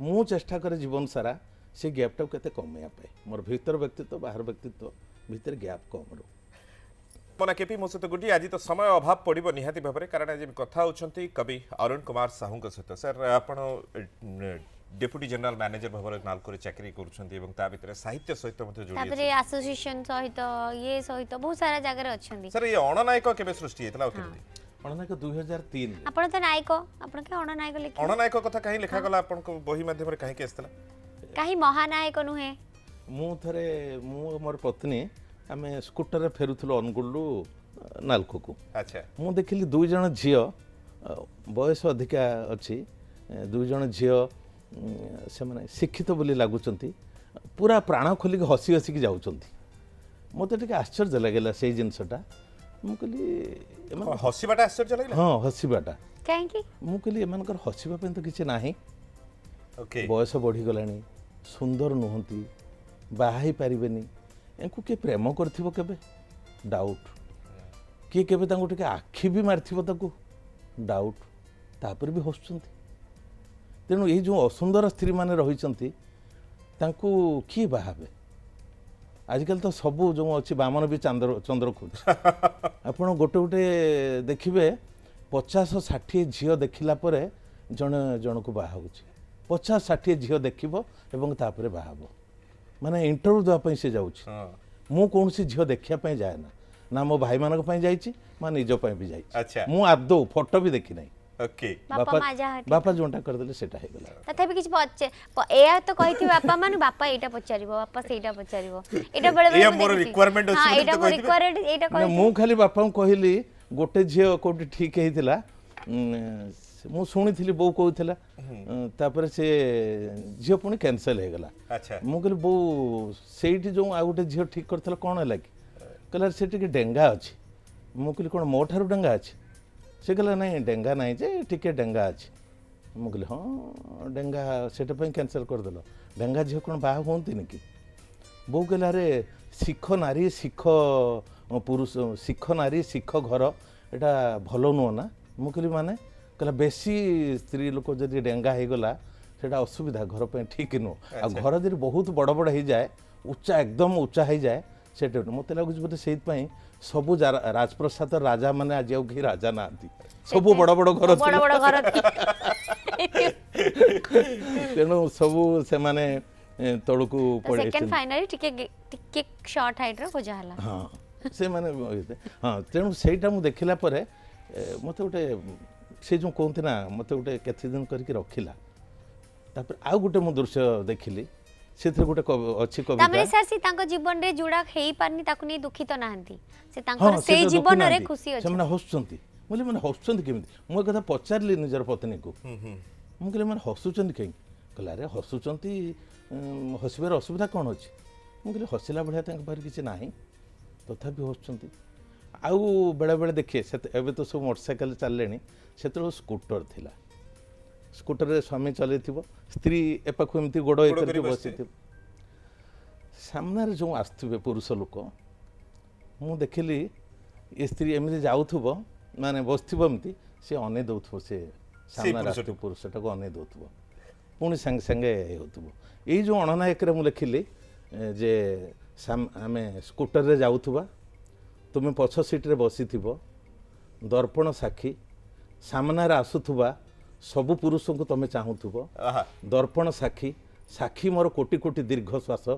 ମୁଁ ଚେଷ୍ଟା କରେ ଜୀବନ ସାରା ସେ ଗ୍ୟାପ୍ଟାକୁ କେତେ କମେଇବା ପାଇଁ। ମୋର ଭିତର ବ୍ୟକ୍ତିତ୍ୱ ବାହାର ବ୍ୟକ୍ତିତ୍ୱ ଭିତରେ ଗ୍ୟାପ୍ କମ୍ ରହୁ। ମନା କେପି ମୋ ସହିତ ଗୋଟିଏ ଆଜି ତ ସମୟ ଅଭାବ ପଡ଼ିବ ନିହାତି ଭାବରେ, କାରଣ ଆଜି କଥା ହେଉଛନ୍ତି କବି ଅରୁଣ କୁମାର ସାହୁଙ୍କ ସହିତ। ସାର୍ ଆପଣ ଡେପୁଟି ଜେନେରାଲ ମ୍ୟାନେଜର ଭାବରେ ନାଲକୋରେ ଚାକିରି କରୁଛନ୍ତି ଏବଂ ତା ଭିତରେ ସାହିତ୍ୟ ସହିତ ମଧ୍ୟ ଯୋଡ଼ି ତାପରେ ଆସୋସିଏସନ ସହିତ ଇଏ ସହିତ ବହୁତ ସାରା ଜାଗାରେ ଅଛନ୍ତି। ସାର୍ ଏ ଅଣନାୟକ କେବେ ସୃଷ୍ଟି ହେଇଥିଲା ଆଉ କେମିତି? ଅଣନାୟକ 2003। ଆପଣ ତ ନାୟକ, ଆପଣ କି ଅଣନାୟକ ଲେଖିଲେ? ଅଣନାୟକ କଥା କାହିଁ ଲେଖାଗଲା ଆପଣଙ୍କ ବହି ମାଧ୍ୟମରେ, କାହିଁକି ଆସିଥିଲା? କାହିଁ ମହାନାୟକ ନୁହେଁ? ମୁଁ ମୋର ପତ୍ନୀ ଆମେ ସ୍କୁଟରରେ ଫେରୁଥିଲୁ ଅନୁଗୁଳରୁ ନାଲକୋକୁ। ଆଚ୍ଛା। ମୁଁ ଦେଖିଲି ଦୁଇ ଜଣ ଝିଅ, ବୟସ ଅଧିକା ଅଛି, ଦୁଇ ଜଣ ଝିଅ ସେମାନେ ଶିକ୍ଷିତ ବୋଲି ଲାଗୁଛନ୍ତି, ପୁରା ପ୍ରାଣ ଖୋଲିକି ହସି ହସିକି ଯାଉଛନ୍ତି। ମୋତେ ଟିକେ ଆଶ୍ଚର୍ଯ୍ୟ ଲାଗିଲା ସେଇ ଜିନିଷଟା। ମୁଁ କହିଲି ହସିବାଟା ଆଶ୍ଚର୍ଯ୍ୟ ଲାଗିଲା? ହଁ, ହସିବାଟା। କାହିଁକି? ମୁଁ କହିଲି ଏମାନଙ୍କର ହସିବା ପାଇଁ ତ କିଛି ନାହିଁ। ବୟସ ବଢ଼ିଗଲାଣି, ସୁନ୍ଦର ନୁହନ୍ତି, ବାହା ହେଇପାରିବେନି, ୟାଙ୍କୁ କିଏ ପ୍ରେମ କରିଥିବ କେବେ, ଡାଉଟ୍। କିଏ କେବେ ତାଙ୍କୁ ଟିକେ ଆଖି ବି ମାରିଥିବ ତାକୁ, ଡାଉଟ୍। ତାପରେ ବି ହସୁଛନ୍ତି। तेणु ये जो असुंदर स्त्री मैंने रही किए बाहे आजिकल तो सबू जो अच्छी बामन भी चंद्र खोज आप गोटे गोटे देखिए 50-60 झील देखला जड़े जन को बाहा 50-60 झील देख बाहा माने इंटरव्यू देवाई से जाऊँ मु कौन सी झील देखापी जाए ना मो भाई मान जाइए निज भी जाइए मु आदौ फोटो भी देखी ना बापा जोटा करदे सेटा हे गला तथापि किछ एया तो कहिथि बापा माने बापा एटा पचारिबो बापा सेटा पचारिबो एटा बळे बळे मोर रिक्वायरमेंट अछि एटा मोर रिक्वायरमेंट एटा कहि मु खाली बापा को कहली गोटे झियो कोठी ठीक हेतिला मु सुनिथिली बो कहउथिला तापर से झियो पुनी कैंसिल हे गला अच्छा मु कहली बो सेठी जो आ गोटे झियो ठीक करथला कोन हला कि कहला सेठी के डेंगा अछि मु कहली कोन मो ठारू डेंगा अछि से कहला नहीं डेंगा नहीं जे टिके डेंगा अच्छे मुझे हाँ डेंगा सेटापी कैंसल करदेल डेंगा झील कौन बाहा हमें कि बो कहला अरे शिख नारी शिख पुरुष शिख नारी शिख घर यहाँ भल नुह ना मुझे माने कहला बेसी स्त्री लोक जब डेंगा हो गला से असुविधा घर पर ठीक नुह आ घर जब बहुत बड़ बड़ हो जाए उच्चा एकदम उच्चा हो जाए से मत लगुच बोलते से सबू राजप्रसाद राजा माने आज कि राजा ना सबू बड़ बड़ घर तेणु सबू से माने तलू पड़े सेकंड फाइनली टिके शॉर्ट हाइट रो खोजा हला हां से माने हां तेणु सेटा मु देखिला परे मते गोटे से जो कहते ना मते गोटे केते दिन करके रखिला तापर आ गोटे मु दृश्य देखिली से गोटे अच्छी कविता तामरे सर सी तांको जीवन रे जुड़ा हेई पारनी ताकु नै दुखित नाहंती से तांकर से जीवन रे खुशी अछि से हसुचंती बोले माने हसुचंती केमिति मु कथा पचारली निजर पत्नी को मु कहले माने हसुचंती कहीं कहला रे हसुचंती हसबार असुविधा कौन अच्छी मुझे हसिला भाया पाखे किसी ना तथापि हसुँच आउ बेले बेले देखिए एवं तो सब मोटरसाइकेल चलने से स्कूटर थिला स्कूटर रे स्वामी चल स्त्री एपाखु एमती गोड़ एक बसी सामने जो आसुवे पुरुष लोक मु देखिली ये स्त्री एमती जाऊथुबो माने बसथिबो एमती से अने दउथबो से सामने राष्ट्रीय पुरुषटा को अने दउथबो पुणी संगे संगे होथबो एई जो अणनायक रे मु लिखिली जे आमे स्कूटर रे जाऊथुबा तुम पछ सीट रे बसी थिबो दर्पण साक्षी सामने आसुथुबा सबु पुरुष को तुम चाहूथुबो दर्पण साक्षी साक्षी मोर कोटि कोटि दीर्घ श्वास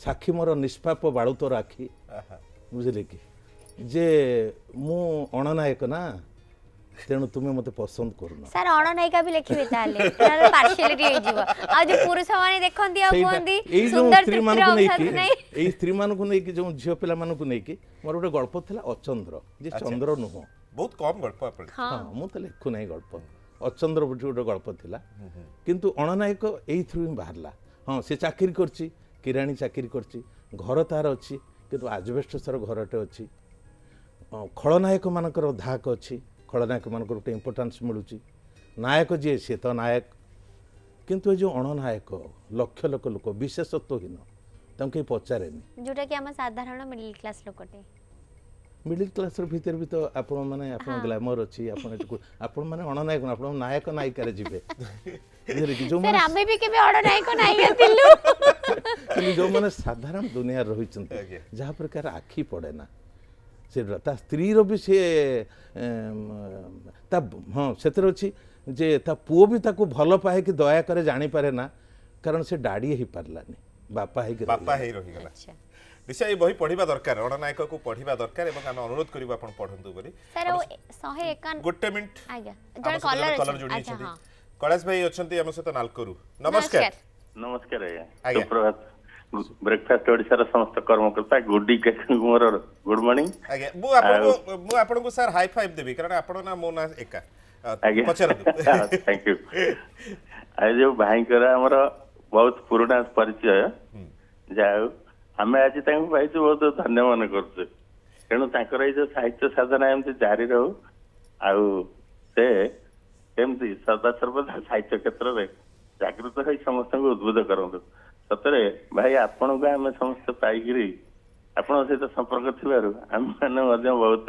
साक्षी मोर निष्पाप बाळुतर आखि बुझिले कि जे मु अणनायक ना तेणु तुम्हें मते पसंद करूना सर अणनायिका भी लिखिबे ताले तार पार्शियलिटी हे जीव आ जो पुरुष माने देखंती आ कोंदी सुंदर स्त्री मान को नहीं एई स्त्री मान को नहीं कि जो झियो पिला मान को नहीं कि मोर गोटे गल्प थिला अचंद्र जे चंद्र नुह बहुत कम गल्प आपण हां मु त लिखु नहीं गल्प अचंद्र गोटे गल्प थिला किंतु अणनायक एई थ्रू ही बाहरला हां से चाकरी करची किराणी चाकरी करची घर तार अछि किंतु आजबेस्टसर घरटे अछि खलनायक मानकर धाक अछि खलनायक मान गोटे इम्पोर्टान्स मिलूँ नायक जी सी तो नायक किंतु जो अणनायक लक्ष लक्ष लोक विशेषत्वहीन कहीं पचारे जोटा कि साधारण मिडिल क्लास लोकटे मिडिल क्लास भीतर भी तो आपण माने आपण ग्लैमर अछि आपण माने अणनायक आपण नायक नायिका रे जिवे जो सर हमें भी केबे अणनायक नायिका थिलु जो माने साधारण दुनिया रही चंती जहा प्रकार आखी पड़े ना से स्त्री रो भी से हाँ से अच्छी जे ता पुओ भी ताको भल पाए कि दया करे जानी पारे ना कारण से डाड़ी ही पारलानी बापा ही रही गला निश्चय ये बही पढ़िबा दरकार अणनायक को पढ़िबा दरकार एवं हम अनुरोध करिबा आपण पढंतु बोली सर 151 गोटे मिनिट आज्ञा जण कॉलर जोडी छथि कैलाश भाई अछंती हम सहित नालकरू नमस्कार नमस्कार आज्ञा सुप्रभात ब्रेकफास्ट ओडिसा समस्त कर्मकर्ता गुडी मोर गुड मॉर्निंग आज्ञा मु आपन को सर हाई फाइव देबी कारण आपन ना मो ना एका पचर थैंक यू आज जो भाई करा हमर बहुत पुराना परिचय जाऊ हमें आज तक भाई बहुत धन्य मन करछे तेणु ताकर जो साहित्य साधना एमती जारी रहू आउ से एमती सदा सर्वदा साहित्य क्षेत्र में जागृत हो समस्त को उद्बुद्ध करंतु सतरे भाई आपण को आम समस्त पाइकी आपण सहित संपर्क थी आम मैंने बहुत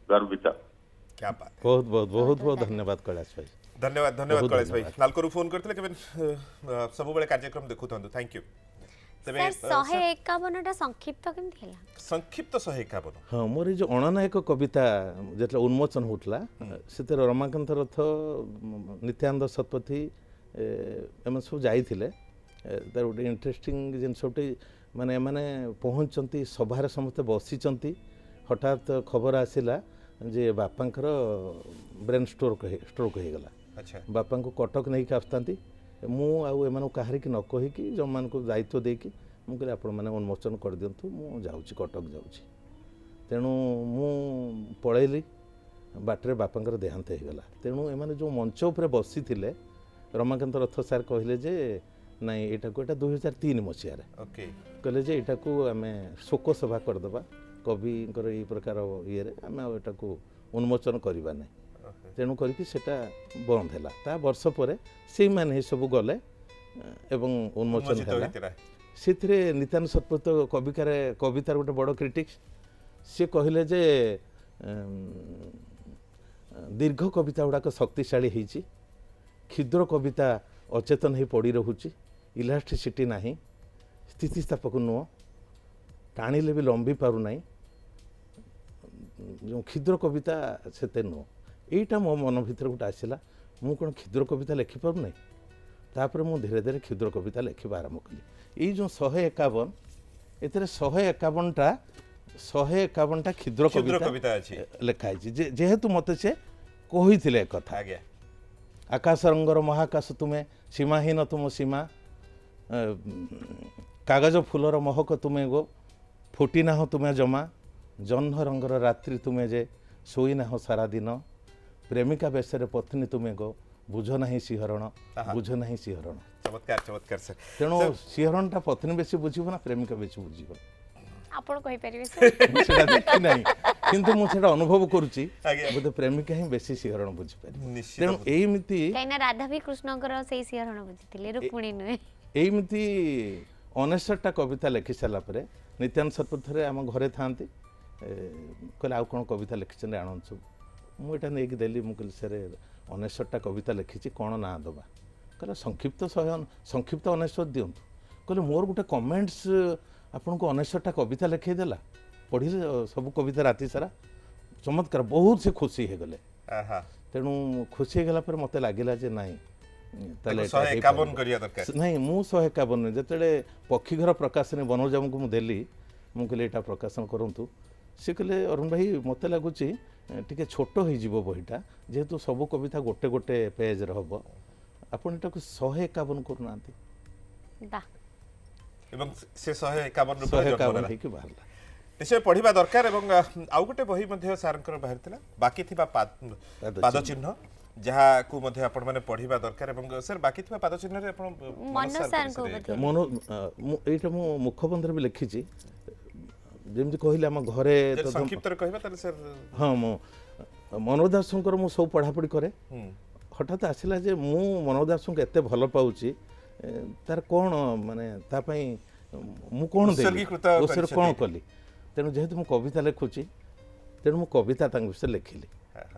गर्वित क्या बात बहुत बहुत बहुत बहुत धन्यवाद कैलाश भाई धन्यवाद धन्यवाद बहुत कलेश भाई धन्यवाद। नालकोरु फोन करथिले केबे सब बेले कार्यक्रम देखुथंदु थैंक यू तेबे सर 151टा संक्षिप्त केमती ହେଲା संक्षिप्त 151 हाँ मोर जो अणनायक कविता जो उन्मोचन होता से रमाकांत रथ नित्यानंद शतपथी एम सब जाइए तार गोटे इंटरेस्टिंग जिनस गोटे माने माने पहुँचती सभार समस्ते बसिचंती हठात खबर आसिला जे बापांकर ब्रेन स्ट्रोक हो गला अच्छा बापा को कटक नहीं आसता मु आउ कहार की न कहीकि जो मान को दायित्व देकी मुझे आपण मैंने उन्मोचन कर दिंतु मु जाऊँगी कटक जाऊँगी तेणु मु पलैली बाटर बापांकर देहांत होगला तेणु एम जो मंच उपर बसी रमाकांत रथ सार कहले जे नाई एटा को 2003 मसीह ओके कहले जे एटा को आम शोक सभा करदे कवि ये प्रकार ये आम एटा को उन्मोचन करवा ना तेणु करके सेटा बंद है ता वर्ष पर से मैंने सब गले एवं उन्मोचन है से नित्यानंद शतपथ कवितार गोटे बड़ क्रिटिक्स सी कहले जे दीर्घ कविता गुड़ाक शक्तिशाली होती क्षुद्र कविता अचेतन हो पड़ी रोचे इलास्टिसिटी ना स्थितिस्थापक नुह टाणिले भी लंबी पार ना जो क्षुद्र कविता से नुह यहीटा मो मन भर गोटे आसला मु कौन क्षुद्र कविता लिखिपार ना तापर मु धीरे धीरे क्षुद्र कविता लिखा आरंभ कली ये जो 151 एतिर 151टा क्षुद्र कविता लिखाई जेहेतु मत से कही कथा आकाश रंगर महाकाश तुम्हें सीमाहीन तुम सीमा कागज फूलर महक तुम्हें गो फुटी ना तुम्हें जमा जह्न रंगर रात्रि तुम्हें जे शोई ना सारा दिन प्रेमिका बेसरे पत्नी तुम्हें गो बुझ ना सिहरण बुझ ना सिहरण चमत्कार चमत्कार सर तेणु सिहरणटा पत्नी बेसी बुझीब ना प्रेमिका बेसी बुझीब आपण कहि परिबे सर देखी ना किंतु मुझे अनुभव करुच्ची बोधे प्रेमिका ही बेसी सिहरण बुझी पारे तेणु एमिति काइना राधा भी कृष्णकर से सिहरण बुझिथिले रुक्मिणी नुहे एमिति 19टा कविता लिखि सारा पर नित्यानंद शतपथ आम घरे था कहले आउ कौन कविता लिखिं आण सब मुझे नहीं देली मुझे सर 19टा कविता लिखी कौन ना दबा कहले संक्षिप्त 19 दिंतु कहले मोर गोटे कमेंट्स आपन को 19टा कविता लिखेदेला पढ़ी सब कविता राति सारा चमत्कार बहुत से खुशी हो गले तेणु खुशी होगा पर मत लगिला जे नाई नहीं मु 151 जिते पक्षीघर प्रकाशन बनोजाम को मुझे मुझे यहाँ प्रकाशन करूँ सी कहले अरुण भाई मत लगुच टे छोट हो बहीटा जेहेतु सब कविता गोटे गोटे पेज हम आपन को 151 करूना से 151 बाहर निश्चय पढ़ा दरकार एवं आउ गोटे बही सारंकर बाहर बाकी थी पाद चिन्ह जहाँ को आपण मैंने पढ़ा दरकार एवं सर बाकी थी पाद चिन्ह यहाँ मु मुखबंधर भी लिखी जमी कहले आम घरे संक्षिप्त सर हाँ मो मनोज दासंकर मु सब पढ़ापढ़ी करे हठात आसला जे मु मनोज दास को एत भल पाऊँ तार कौन माने तापाई मु कौन कौन कली तेणु जेहेतु मु कविता लिखुची तेणु मु कविता विषय लिखिली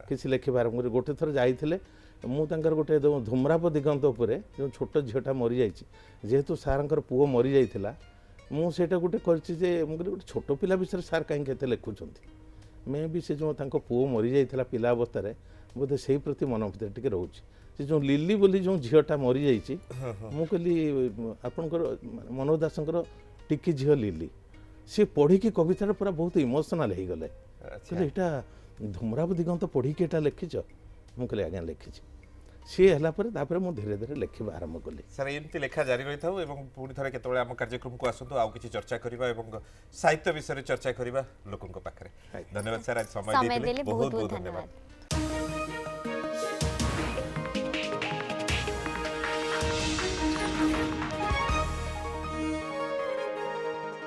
किसी लिखा आरंभ कर गोटे थर जाइए मुझे गोटे धूम्राप दिगंत उपर जो छोट झीटा मरी जाइए जेहेतु सारंकर पुओ मरी जाइला मुझे गोटे गोटे छोट पिला विषय सार कहीं लिखुंट मे भी से जो पुओ मरी जाइला पिला अवस्था बोधे से प्रति मन भर टे रोचे से जो लिली बोली जो झीटा मरी जाइए मुझे आपणकर मनोज दासंकर टिकी झील लिली सी पढ़ी कविता पूरा बहुत इमोशनाल हो गले यहाँ धूम्राप दिगंत पढ़ी एटा लिखिच मुझे आज्ञा लिखी सी है मुझे धीरे धीरे लिखा आरंभ कली सर एमती लेखा जारी रही था पुणी थे केतले आम कार्यक्रम को आसतु आउ किसी चर्चा करवा साहित्य विषय चर्चा करवा लोकों पाखे धन्यवाद सर आज समय बहुत बहुत धन्यवाद।